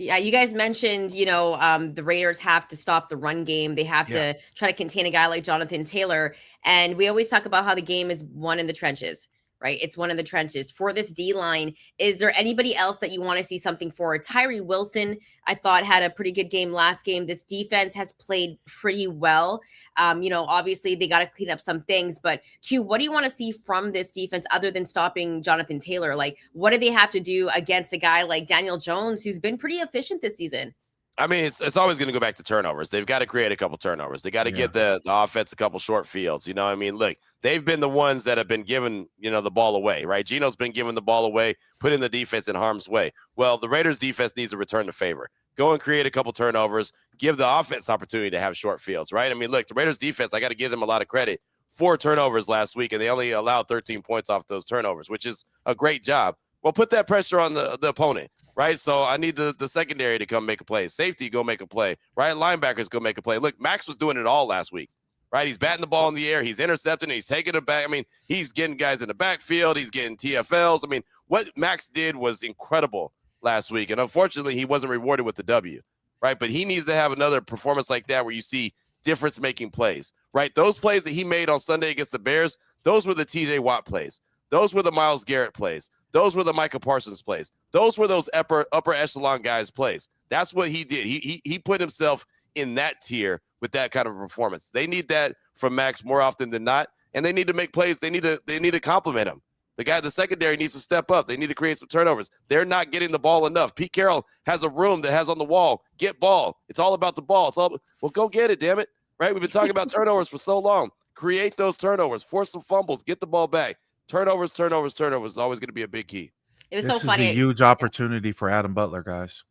Yeah, you guys mentioned, the Raiders have to stop the run game. They have to try to contain a guy like Jonathan Taylor. And we always talk about how the game is won in the trenches, right? It's one of the trenches. For this D-line, is there anybody else that you want to see something for? Tyree Wilson, I thought, had a pretty good game last game. This defense has played pretty well. Obviously they got to clean up some things, but Q, what do you want to see from this defense other than stopping Jonathan Taylor? Like, what do they have to do against a guy like Daniel Jones, who's been pretty efficient this season? I mean, it's always going to go back to turnovers. They've got to create a couple turnovers. They got to get the offense a couple short fields. You know what I mean? Look, they've been the ones that have been giving, the ball away, right? Geno's been giving the ball away, putting the defense in harm's way. Well, the Raiders defense needs to return the favor. Go and create a couple turnovers, give the offense opportunity to have short fields, right? I mean, look, the Raiders defense, I got to give them a lot of credit. 4 turnovers last week, and they only allowed 13 points off those turnovers, which is a great job. Well, put that pressure on the opponent, right? So I need the secondary to come make a play. Safety, go make a play, right? Linebackers, go make a play. Look, Max was doing it all last week, right? He's batting the ball in the air. He's intercepting. He's taking it back. I mean, he's getting guys in the backfield. He's getting TFLs. I mean, what Max did was incredible last week, and unfortunately, he wasn't rewarded with the W, right? But he needs to have another performance like that where you see difference-making plays, right? Those plays that he made on Sunday against the Bears, those were the TJ Watt plays. Those were the Myles Garrett plays. Those were the Micah Parsons plays. Those were those upper echelon guys' plays. That's what he did. He put himself in that tier with that kind of performance. They need that from Max more often than not, and they need to make plays. They need to compliment him. The secondary needs to step up. They need to create some turnovers. They're not getting the ball enough. Pete Carroll has a room that has on the wall, get ball. It's all about the ball. Well, go get it, damn it. Right? We've been talking about turnovers for so long. Create those turnovers. Force some fumbles. Get the ball back. Turnovers is always going to be a big key. It was this so funny. This is a huge opportunity for Adam Butler, guys.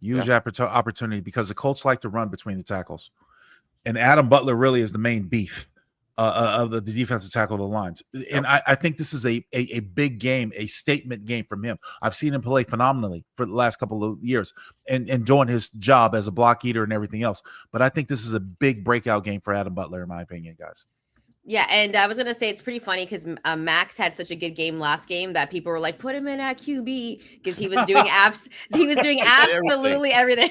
Huge opportunity because the Colts like to run between the tackles. And Adam Butler really is the main beef of the defensive tackle of the lines. And I think this is a big game, a statement game from him. I've seen him play phenomenally for the last couple of years and doing his job as a block eater and everything else. But I think this is a big breakout game for Adam Butler, in my opinion, guys. Yeah, and I was going to say it's pretty funny because Max had such a good game last game that people were like, put him in at QB because he was doing absolutely everything.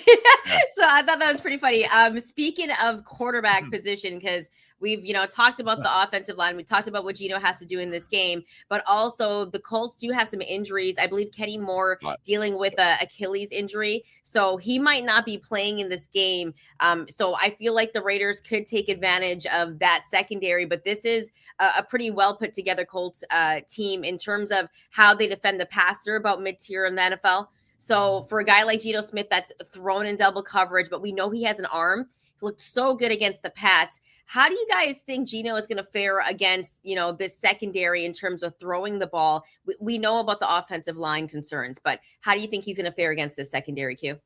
So I thought that was pretty funny. Speaking of quarterback position, because we've, talked about the offensive line. We talked about what Gino has to do in this game, but also the Colts do have some injuries. I believe Kenny Moore dealing with a Achilles injury, so he might not be playing in this game. So I feel like the Raiders could take advantage of that secondary, but this is a pretty well put together Colts team in terms of how they defend the pass. They're about mid-tier in the NFL. So for a guy like Gino Smith that's thrown in double coverage, but we know he has an arm. looked so good against the Pats. How do you guys think Geno is going to fare against, this secondary in terms of throwing the ball? We know about the offensive line concerns, but how do you think he's going to fare against this secondary, Q?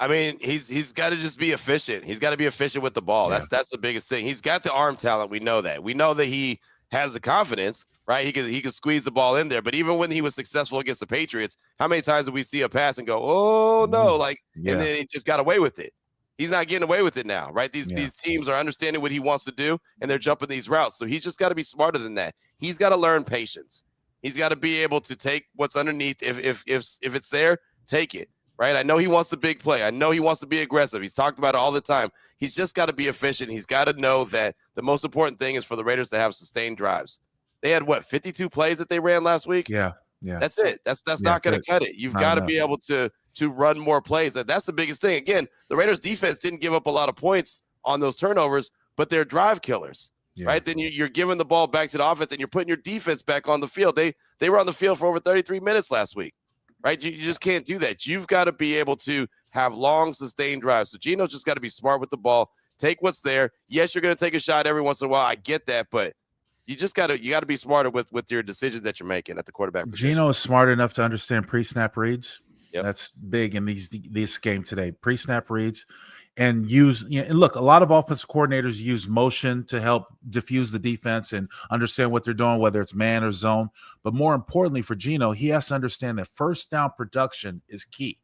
I mean, he's got to just be efficient. He's got to be efficient with the ball. Yeah. That's the biggest thing. He's got the arm talent. We know that. We know that he has the confidence, right? He could squeeze the ball in there. But even when he was successful against the Patriots, how many times did we see a pass and go, oh no, and then he just got away with it? He's not getting away with it now, right? These teams are understanding what he wants to do, and they're jumping these routes. So he's just got to be smarter than that. He's got to learn patience. He's got to be able to take what's underneath. If it's there, take it. Right. I know he wants the big play. I know he wants to be aggressive. He's talked about it all the time. He's just got to be efficient. He's got to know that the most important thing is for the Raiders to have sustained drives. They had 52 plays that they ran last week. Yeah. That's it. That's not going to cut it. You've got to be able to run more plays. That's the biggest thing. Again, the Raiders defense didn't give up a lot of points on those turnovers, but they're drive killers. Yeah. Right. Then you're giving the ball back to the offense and you're putting your defense back on the field. They were on the field for over 33 minutes last week. Right, you just can't do that. You've got to be able to have long, sustained drives. So Geno's just got to be smart with the ball. Take what's there. Yes, you're going to take a shot every once in a while. I get that, but you got to be smarter with your decisions that you're making at the quarterback position. Geno is smart enough to understand pre-snap reads. Yep. That's big in this game today. Pre-snap reads. And and look, a lot of offensive coordinators use motion to help diffuse the defense and understand what they're doing, whether it's man or zone. But more importantly for Geno, he has to understand that first down production is key.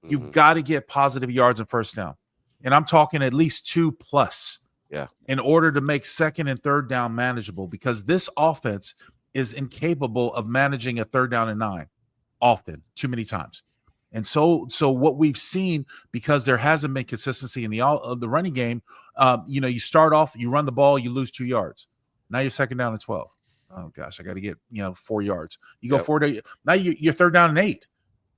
You've got to get positive yards in first down. And I'm talking at least 2+. Yeah. In order to make second and third down manageable, because this offense is incapable of managing a 3rd down and 9 often, too many times. And so what we've seen, because there hasn't been consistency in the running game, you start off, you run the ball, you lose 2 yards. Now you're 2nd down and 12. Oh gosh, I got to get 4 yards. You go 4 days. Now you're 3rd down and 8.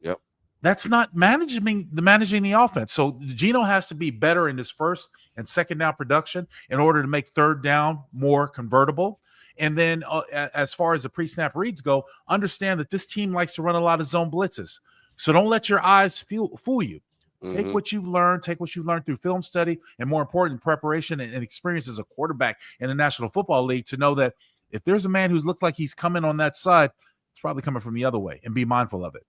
Yep. That's not managing the offense. So Geno has to be better in his first and 2nd down production in order to make 3rd down more convertible. And then as far as the pre-snap reads go, understand that this team likes to run a lot of zone blitzes. So don't let your eyes fool you. Take what you've learned, through film study, and more important, preparation and experience as a quarterback in the National Football League to know that if there's a man who's looked like he's coming on that side, it's probably coming from the other way, and be mindful of it.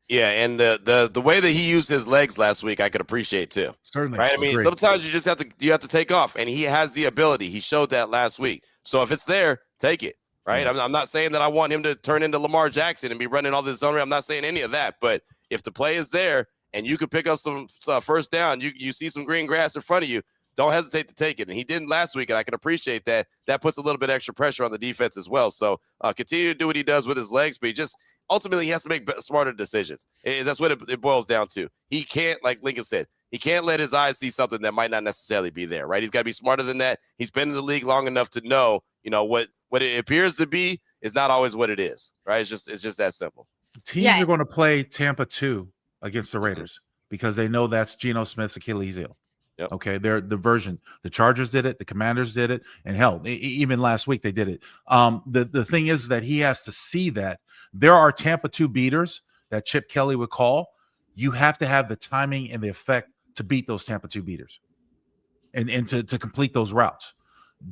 Yeah, and the way that he used his legs last week, I could appreciate too. Certainly. Right? I mean, sometimes you just have to take off, and he has the ability. He showed that last week. So if it's there, take it. Right? I'm not saying that I want him to turn into Lamar Jackson and be running all this zone. I'm not saying any of that, but if the play is there and you could pick up some first down, you see some green grass in front of you, don't hesitate to take it. And he didn't last week, and I can appreciate that. That puts a little bit extra pressure on the defense as well. So continue to do what he does with his legs, but ultimately he has to make smarter decisions. And that's what it boils down to. He can't, like Lincoln said, he can't let his eyes see something that might not necessarily be there, right? He's got to be smarter than that. He's been in the league long enough to know, what it appears to be is not always what it is, right? It's just that simple. Teams are going to play Tampa 2 against the Raiders because they know that's Geno Smith's Achilles heel. Yep. Okay, they're the version. The Chargers did it, the Commanders did it, and hell, even last week they did it. The thing is that he has to see that there are Tampa 2 beaters that Chip Kelly would call. You have to have the timing and the effect to beat those Tampa 2 beaters and to complete those routes.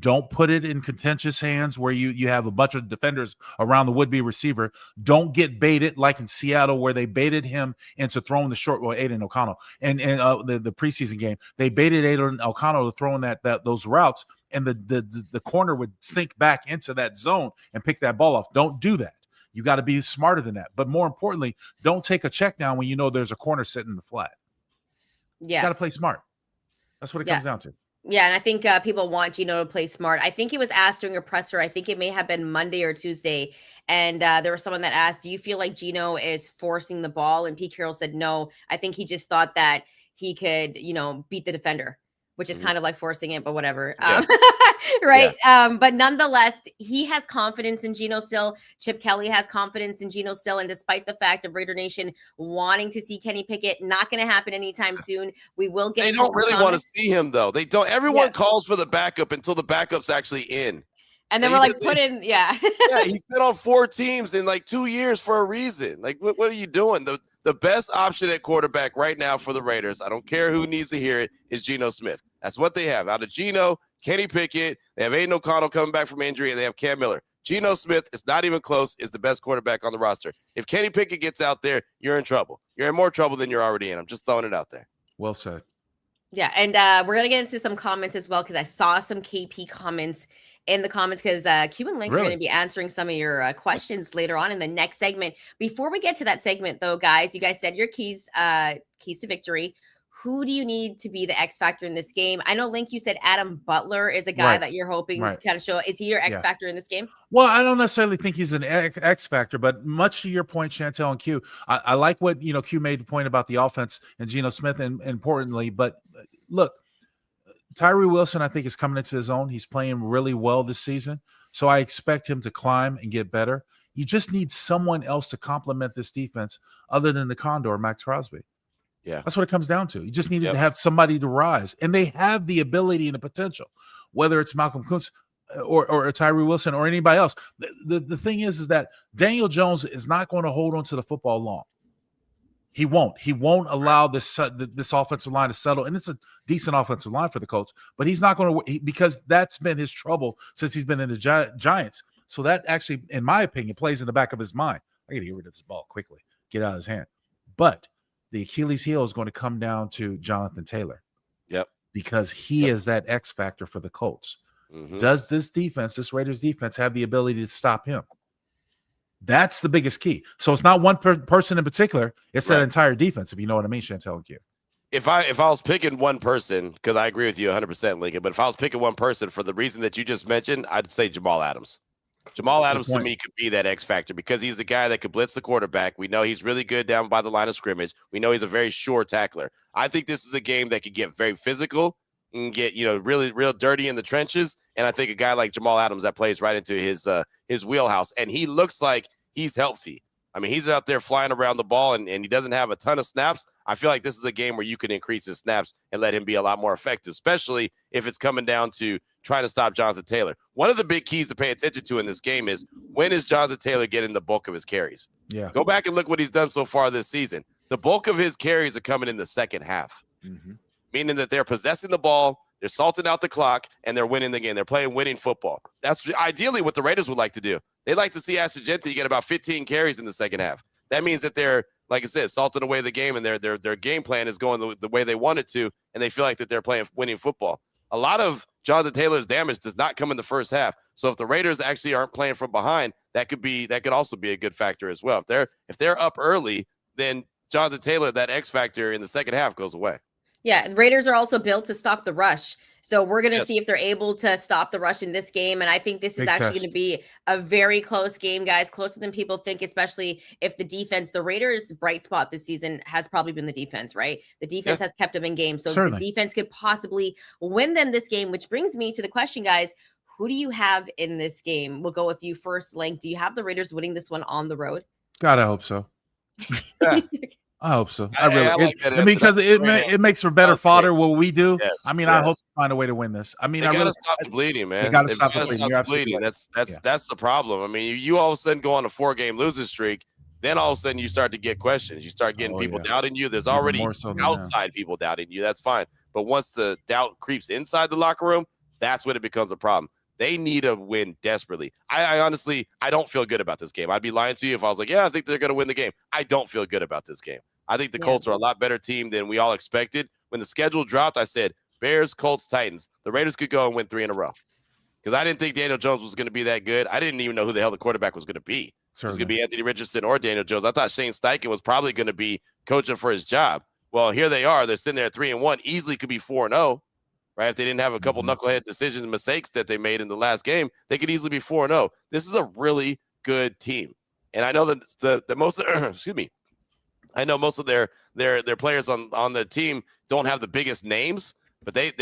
Don't put it in contentious hands where you have a bunch of defenders around the would-be receiver. Don't get baited like in Seattle where they baited him into throwing the short, Aiden O'Connell. And the preseason game, they baited Aiden O'Connell to throwing those routes, and the corner would sink back into that zone and pick that ball off. Don't do that. You got to be smarter than that. But more importantly, don't take a check down when you know there's a corner sitting in the flat. Yeah. You got to play smart. That's what it comes down to. Yeah, and I think people want Geno to play smart. I think he was asked during a presser. I think it may have been Monday or Tuesday. And there was someone that asked, do you feel like Geno is forcing the ball? And Pete Carroll said, no, I think he just thought that he could, beat the defender, which is kind of like forcing it, but whatever. Yeah. Right. Yeah. But nonetheless, he has confidence in Geno still. Chip Kelly has confidence in Geno still. And despite the fact of Raider Nation wanting to see Kenny Pickett, not going to happen anytime soon. We will get. They don't really want to see him though. They don't. Everyone calls for the backup until the backup's actually in. And then we're like, yeah, he's been on 4 teams in like 2 years for a reason. Like, what are you doing? The best option at quarterback right now for the Raiders, I don't care who needs to hear it, is Geno Smith. That's what they have. Out of Geno, Kenny Pickett, they have Aiden O'Connell coming back from injury, and they have Cam Miller. Geno Smith is not even close, is the best quarterback on the roster. If Kenny Pickett gets out there, you're in trouble. You're in more trouble than you're already in. I'm just throwing it out there. Well said. Yeah, and we're going to get into some comments as well because I saw some KP comments in the comments because Q and Link are going to be answering some of your questions later on in the next segment. Before we get to that segment, though, guys, you guys said your keys to victory. Who do you need to be the X factor in this game? I know, Link, you said Adam Butler is a guy that you're hoping to kind of show. Is he your X factor in this game? Well, I don't necessarily think he's an X factor, but much to your point, Chantel and Q, I like what, Q made the point about the offense and Geno Smith, and importantly, but look, Tyree Wilson, I think, is coming into his own. He's playing really well this season, so I expect him to climb and get better. You just need someone else to complement this defense other than the Condor, Max Crosby. Yeah, that's what it comes down to. You just needed to have somebody to rise, and they have the ability and the potential, whether it's Malcolm Kuntz or Tyree Wilson or anybody else. The thing is that Daniel Jones is not going to hold on to the football long. He won't. He won't allow this offensive line to settle, and it's a decent offensive line for the Colts, but he's not going to, because that's been his trouble since he's been in the Giants. So that actually, in my opinion, plays in the back of his mind. I got to get rid of this ball quickly, get out of his hand. But the Achilles heel is going to come down to Jonathan Taylor. Yep. Because he is that X factor for the Colts. Mm-hmm. Does this Raiders defense, have the ability to stop him? That's the biggest key. So it's not one person in particular. It's that entire defense, if you know what I mean, Chantel and Q. If I was picking one person, because I agree with you 100%, Lincoln, but if I was picking one person for the reason that you just mentioned, I'd say Jamal Adams. Jamal Adams, to me, could be that X factor because he's the guy that could blitz the quarterback. We know he's really good down by the line of scrimmage. We know he's a very sure tackler. I think this is a game that could get very physical and get, really, real dirty in the trenches. And I think a guy like Jamal Adams that plays right into his wheelhouse. And he looks like he's healthy. I mean, he's out there flying around the ball and he doesn't have a ton of snaps. I feel like this is a game where you can increase his snaps and let him be a lot more effective, especially if it's coming down to trying to stop Jonathan Taylor. One of the big keys to pay attention to in this game is when is Jonathan Taylor getting the bulk of his carries? Yeah. Go back and look what he's done so far this season. The bulk of his carries are coming in the second half, meaning that they're possessing the ball, they're salting out the clock, and they're winning the game. They're playing winning football. That's ideally what the Raiders would like to do. They'd like to see Ashton Jeanty get about 15 carries in the second half. That means that they're, like I said, salting away the game, and their game plan is going the way they want it to, and they feel like that they're playing winning football. A lot of Jonathan Taylor's damage does not come in the first half. So if the Raiders actually aren't playing from behind, that could also be a good factor as well. If they're up early, then Jonathan Taylor, that X factor in the second half, goes away. Yeah, the Raiders are also built to stop the rush. So we're going to see if they're able to stop the rush in this game. And I think this is actually going to be a very close game, guys, closer than people think, especially if the Raiders' bright spot this season has probably been the defense, right? The defense has kept them in games. So the defense could possibly win them this game, which brings me to the question, guys, who do you have in this game? We'll go with you first, Link. Do you have the Raiders winning this one on the road? God, I hope so. I hope so. Because it makes for better fodder what we do. Yes, I mean, I hope to find a way to win this. I mean, I gotta stop the bleeding, man. You gotta stop the bleeding. That's the problem. I mean, you all of a sudden go on a 4-game losing streak, then all of a sudden you start to get questions. You start getting people doubting you. There's already outside people doubting you. That's fine. But once the doubt creeps inside the locker room, that's when it becomes a problem. They need a win desperately. I honestly, I don't feel good about this game. I'd be lying to you if I was like, yeah, I think they're going to win the game. I don't feel good about this game. I think the Colts are a lot better team than we all expected. When the schedule dropped, I said, Bears, Colts, Titans. The Raiders could go and win 3 in a row. Because I didn't think Daniel Jones was going to be that good. I didn't even know who the hell the quarterback was going to be. It was going to be Anthony Richardson or Daniel Jones. I thought Shane Steichen was probably going to be coaching for his job. Well, here they are. They're sitting there at 3-1. Easily could be 4-0. Right? If they didn't have a couple knucklehead decisions and mistakes that they made in the last game, they could easily be 4-0. This is a really good team. And I know that the most excuse me. I know most of their players on the team don't have the biggest names, but they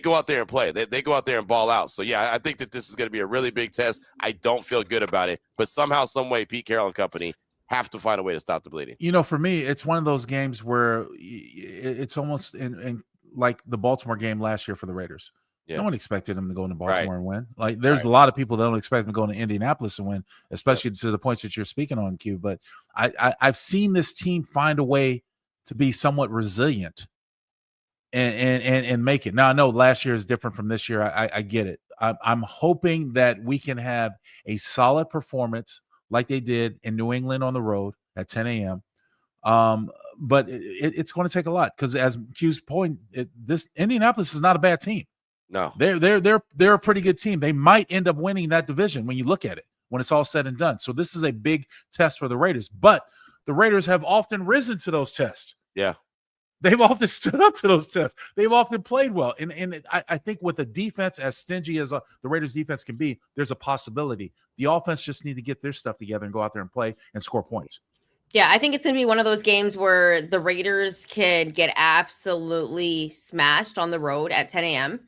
go out there and play. They go out there and ball out. So yeah, I think that this is going to be a really big test. I don't feel good about it, but somehow, some way, Pete Carroll and company have to find a way to stop the bleeding. For me, it's one of those games where it's almost in like the Baltimore game last year for the Raiders. Yeah. No one expected them to go into Baltimore and win. Like there's a lot of people that don't expect them to go into Indianapolis and win, especially to the points that you're speaking on, Q. But I've seen this team find a way to be somewhat resilient and make it. Now I know last year is different from this year. I get it. I'm hoping that we can have a solid performance like they did in New England on the road at 10 a.m. But it's going to take a lot because, as Q's point, this Indianapolis is not a bad team. No, they're a pretty good team. They might end up winning that division when you look at it, when it's all said and done. So this is a big test for the Raiders. But the Raiders have often risen to those tests. Yeah. They've often stood up to those tests. They've often played well. And I think with a defense as stingy as the Raiders defense can be, there's a possibility. The offense just need to get their stuff together and go out there and play and score points. Yeah, I think it's going to be one of those games where the Raiders could get absolutely smashed on the road at 10 a.m.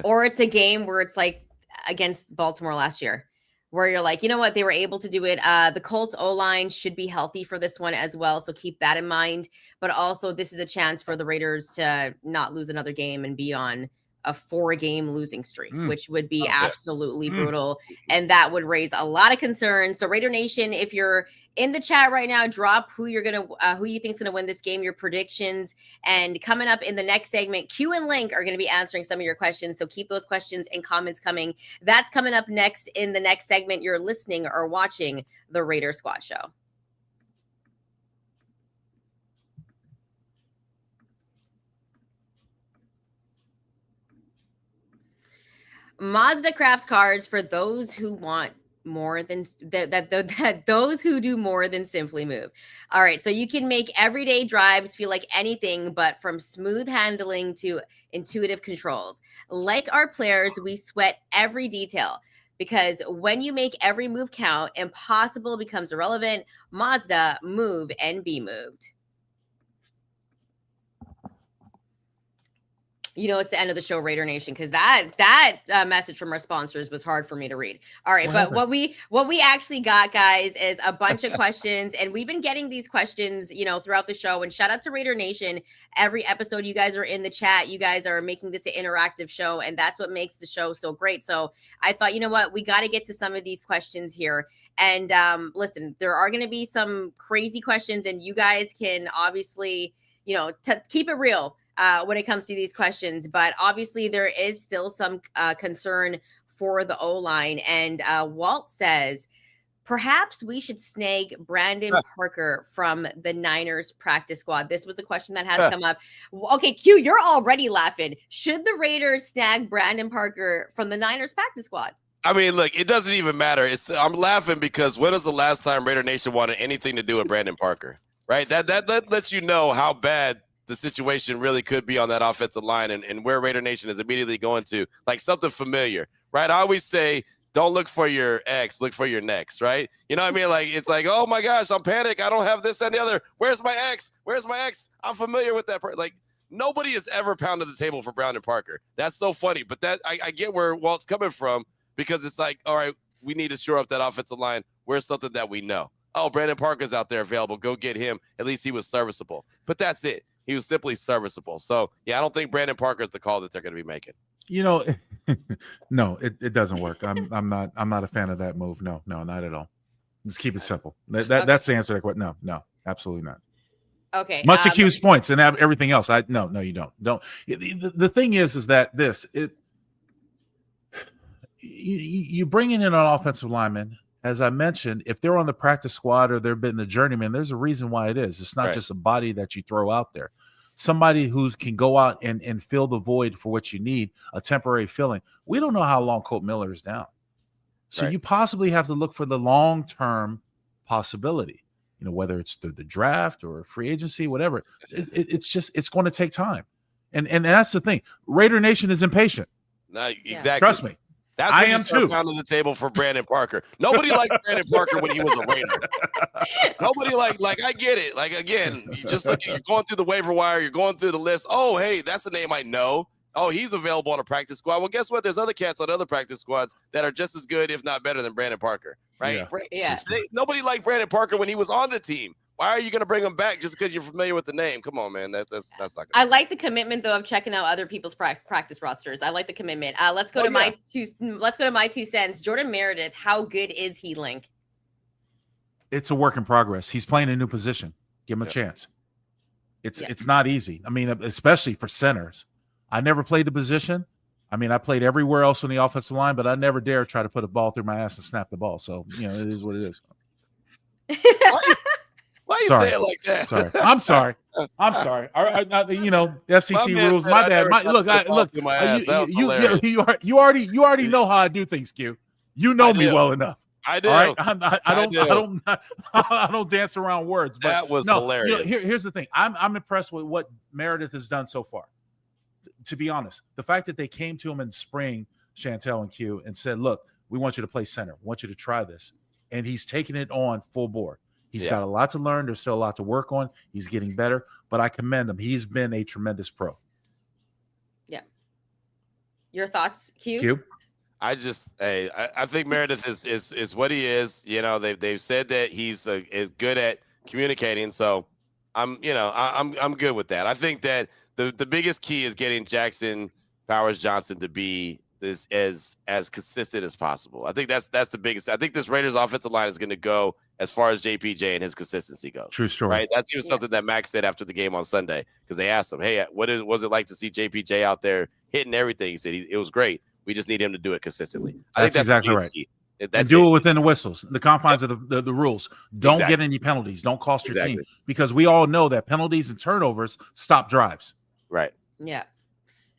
Or it's a game where it's like against Baltimore last year, where you're like, you know what, they were able to do it. The Colts O-line should be healthy for this one as well, so keep that in mind. But also, this is a chance for the Raiders to not lose another game and be on a 4-game losing streak, which would be absolutely brutal. And that would raise a lot of concerns. So Raider Nation, if you're in the chat right now, drop who you think is gonna win this game, your predictions. And coming up in the next segment, Q and Link are gonna be answering some of your questions. So keep those questions and comments coming. That's coming up next in the next segment. You're listening or watching the Raider Squad Show. Mazda crafts cars for those who want more than those who do more than simply move. All right, so you can make everyday drives feel like anything but from smooth handling to intuitive controls. Like our players, we sweat every detail because when you make every move count, impossible becomes irrelevant. Mazda, move and be moved. You know, it's the end of the show, Raider Nation, because that message from our sponsors was hard for me to read. All right, but what we actually got, guys, is a bunch of questions, and we've been getting these questions, you know, throughout the show. And shout out to Raider Nation. Every episode, you guys are in the chat. You guys are making this an interactive show, and that's what makes the show so great. So I thought, you know what, we got to get to some of these questions here. And listen, there are going to be some crazy questions, and you guys can obviously, you know, keep it real when it comes to these questions, but obviously there is still some concern for the O-line. And Walt says, perhaps we should snag Brandon Parker from the Niners practice squad. This was a question that has come up. Okay, Q, you're already laughing. Should the Raiders snag Brandon Parker from the Niners practice squad? I mean, look, it doesn't even matter. I'm laughing because when was the last time Raider Nation wanted anything to do with Brandon Parker, right? That lets you know how bad the situation really could be on that offensive line and where Raider Nation is immediately going to, like something familiar, right? I always say, don't look for your ex, look for your next, right? You know what I mean? Like, it's like, oh my gosh, I'm panicked. I don't have this and the other. Where's my ex? Where's my ex? I'm familiar with that. Like, nobody has ever pounded the table for Brandon Parker. That's so funny. But that I get where Walt's coming from because it's like, all right, we need to shore up that offensive line. Where's something that we know? Oh, Brandon Parker's out there available. Go get him. At least he was serviceable. But that's it. He was simply serviceable. So, yeah, I don't think Brandon Parker is the call that they're going to be making. You know, no, it doesn't work. I'm not a fan of that move. No, not at all. Just keep it simple. That's the answer to that question. No, absolutely not. Okay. Much to Q's points and everything else. No, you don't. The thing is that you bring in an offensive lineman. As I mentioned, if they're on the practice squad or they've been the journeyman, there's a reason why it is. It's not just a body that you throw out there. Somebody who can go out and fill the void for what you need, a temporary filling. We don't know how long Kolton Miller is down. So you possibly have to look for the long-term possibility, you know, whether it's through the draft or free agency, whatever. It's going to take time. And that's the thing. Raider Nation is impatient. No, exactly. Trust me. That's I am too. Pounding the table for Brandon Parker. Nobody liked Brandon Parker when he was a Raider. Nobody like I get it. Like again, you're going through the waiver wire, you're going through the list. Oh, hey, that's a name I know. Oh, he's available on a practice squad. Well, guess what? There's other cats on other practice squads that are just as good, if not better, than Brandon Parker. Right? Yeah. Nobody liked Brandon Parker when he was on the team. Why are you going to bring him back just because you're familiar with the name? Come on, man. That's not good. I like the commitment though of checking out other people's practice rosters. I like the commitment. Let's go to my 2 cents. Jordan Meredith, how good is he, Link? It's a work in progress. He's playing a new position. Give him a chance. It's not easy. I mean, especially for centers. I never played the position. I mean, I played everywhere else on the offensive line, but I never dare try to put a ball through my ass and snap the ball. So, it is what it is. Why you say it like that? Sorry. I'm sorry. FCC rules. My bad. You already know how I do things, Q. You know me well enough. I do. All right? I don't dance around words. But that was hilarious. Here's the thing. I'm impressed with what Meredith has done so far. To be honest, the fact that they came to him in spring, Chantel and Q, and said, "Look, we want you to play center. We want you to try this," and he's taking it on full bore. He's got a lot to learn. There's still a lot to work on. He's getting better, but I commend him. He's been a tremendous pro. Yeah. Your thoughts, Q? Q? I think Meredith is what he is. They've said that he's is good at communicating. So I'm good with that. I think that the biggest key is getting Jackson Powers Johnson to be this as consistent as possible. I think that's the biggest. I think this Raiders offensive line is going to go as far as JPJ and his consistency goes. True story. Right? That's even something that Max said after the game on Sunday, because they asked him, "Hey, what was it like to see JPJ out there hitting everything?" He said it was great. We just need him to do it consistently. I think that's exactly right. And do it within the whistles, the confines of the rules. Don't get any penalties. Don't cost your team, because we all know that penalties and turnovers stop drives. Right. Yeah.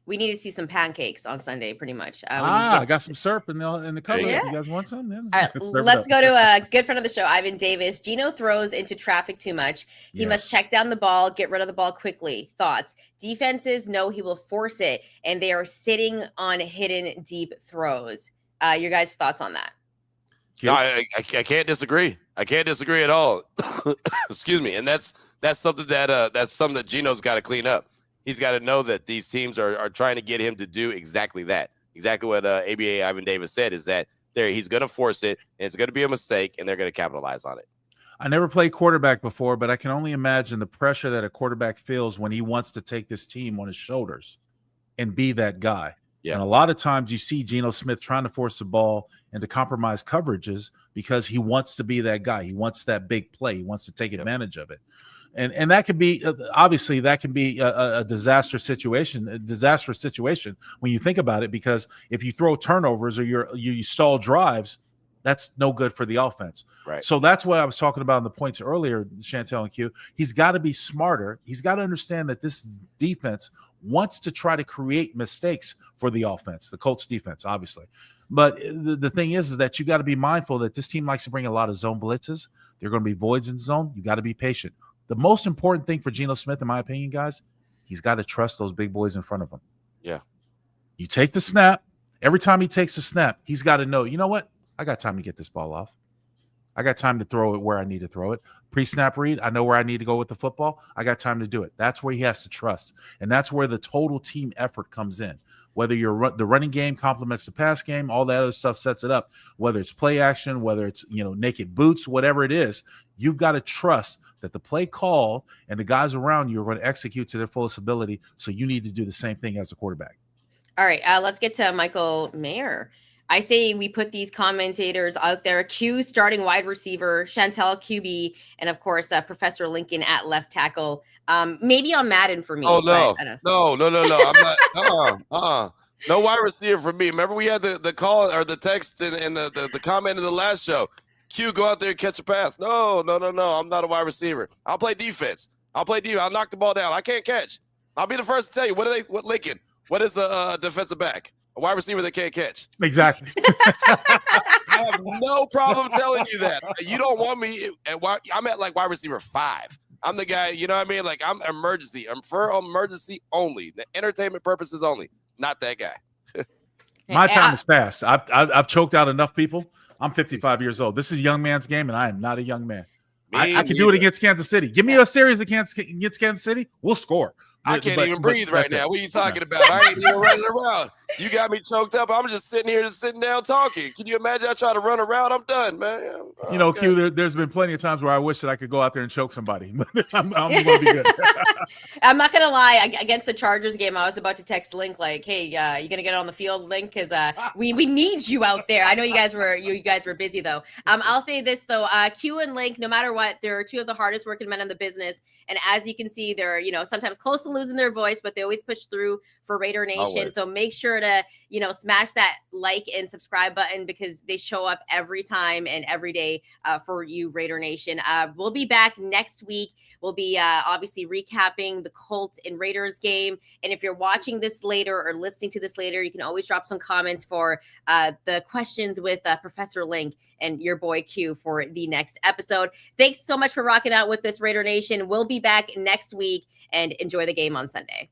We need to see some pancakes on Sunday, pretty much. I got some syrup in the cupboard. Yeah. You guys want some? Yeah. All right, let's go to a good friend of the show, Ivan Davis. Gino throws into traffic too much. He must check down the ball, get rid of the ball quickly. Thoughts? Defenses know he will force it, and they are sitting on hidden deep throws. Your guys' thoughts on that? No, I can't disagree. I can't disagree at all. Excuse me. And that's something that Gino's got to clean up. He's got to know that these teams are trying to get him to do exactly that. Exactly what ABA Ivan Davis said is that he's going to force it, and it's going to be a mistake, and they're going to capitalize on it. I never played quarterback before, but I can only imagine the pressure that a quarterback feels when he wants to take this team on his shoulders and be that guy. Yeah. And a lot of times you see Geno Smith trying to force the ball and to compromise coverages because he wants to be that guy. He wants that big play. He wants to take advantage of it. And that could be obviously that can be a disastrous situation when you think about it, because if you throw turnovers or you stall drives, that's no good for the offense. Right. So that's what I was talking about in the points earlier, Chantel and Q. He's got to be smarter. He's got to understand that this defense wants to try to create mistakes for the offense, the Colts defense, obviously. But the thing is that you got to be mindful that this team likes to bring a lot of zone blitzes. There are going to be voids in zone. You got to be patient. The most important thing for Geno Smith, in my opinion, guys, he's got to trust those big boys in front of him. Yeah. You take the snap. Every time he takes a snap, he's got to know, you know what? I got time to get this ball off. I got time to throw it where I need to throw it. Pre-snap read, I know where I need to go with the football. I got time to do it. That's where he has to trust. And that's where the total team effort comes in. Whether the running game complements the pass game, all that other stuff sets it up. Whether it's play action, whether it's naked boots, whatever it is, you've got to trust that the play call and the guys around you are going to execute to their fullest ability. So you need to do the same thing as a quarterback. All right, let's get to Michael Mayer. I say we put these commentators out there: Q starting wide receiver, Chantel QB, and of course Professor Lincoln at left tackle. Maybe on Madden for me. Oh no, I'm not. No wide receiver for me. Remember we had the call or the text and the comment in the last show. Q, go out there and catch a pass. No. I'm not a wide receiver. I'll play defense. I'll knock the ball down. I can't catch. I'll be the first to tell you. What Lincoln? What is a defensive back? A wide receiver that can't catch. Exactly. I have no problem telling you that. You don't want me I'm at like wide receiver 5. I'm the guy, you know what I mean? Like I'm emergency. I'm for emergency only. The entertainment purposes only. Not that guy. My time is past. I've choked out enough people. I'm 55 years old. This is a young man's game, and I am not a young man. I can do it against Kansas City. Give me a series against Kansas City. We'll score. I can't even breathe right now. What are you talking about? I ain't even running around. You got me choked up. I'm just sitting down talking. Can you imagine I try to run around? I'm done, man. You know, Q, there's been plenty of times where I wish that I could go out there and choke somebody. I'm going to be good. I'm not going to lie. Against the Chargers game, I was about to text Link like, hey, you going to get on the field, Link? Because we need you out there. I know you guys were busy, though. I'll say this, though. Q and Link, no matter what, they're two of the hardest working men in the business. And as you can see, they're, sometimes close to losing their voice, but they always push through for Raider Nation. Always. So make sure to, smash that like and subscribe button because they show up every time and every day for you, Raider Nation. We'll be back next week. We'll be obviously recapping the Colts and Raiders game. And if you're watching this later or listening to this later, you can always drop some comments for the questions with Professor Link and your boy Q for the next episode. Thanks so much for rocking out with this, Raider Nation. We'll be back next week and enjoy the game on Sunday.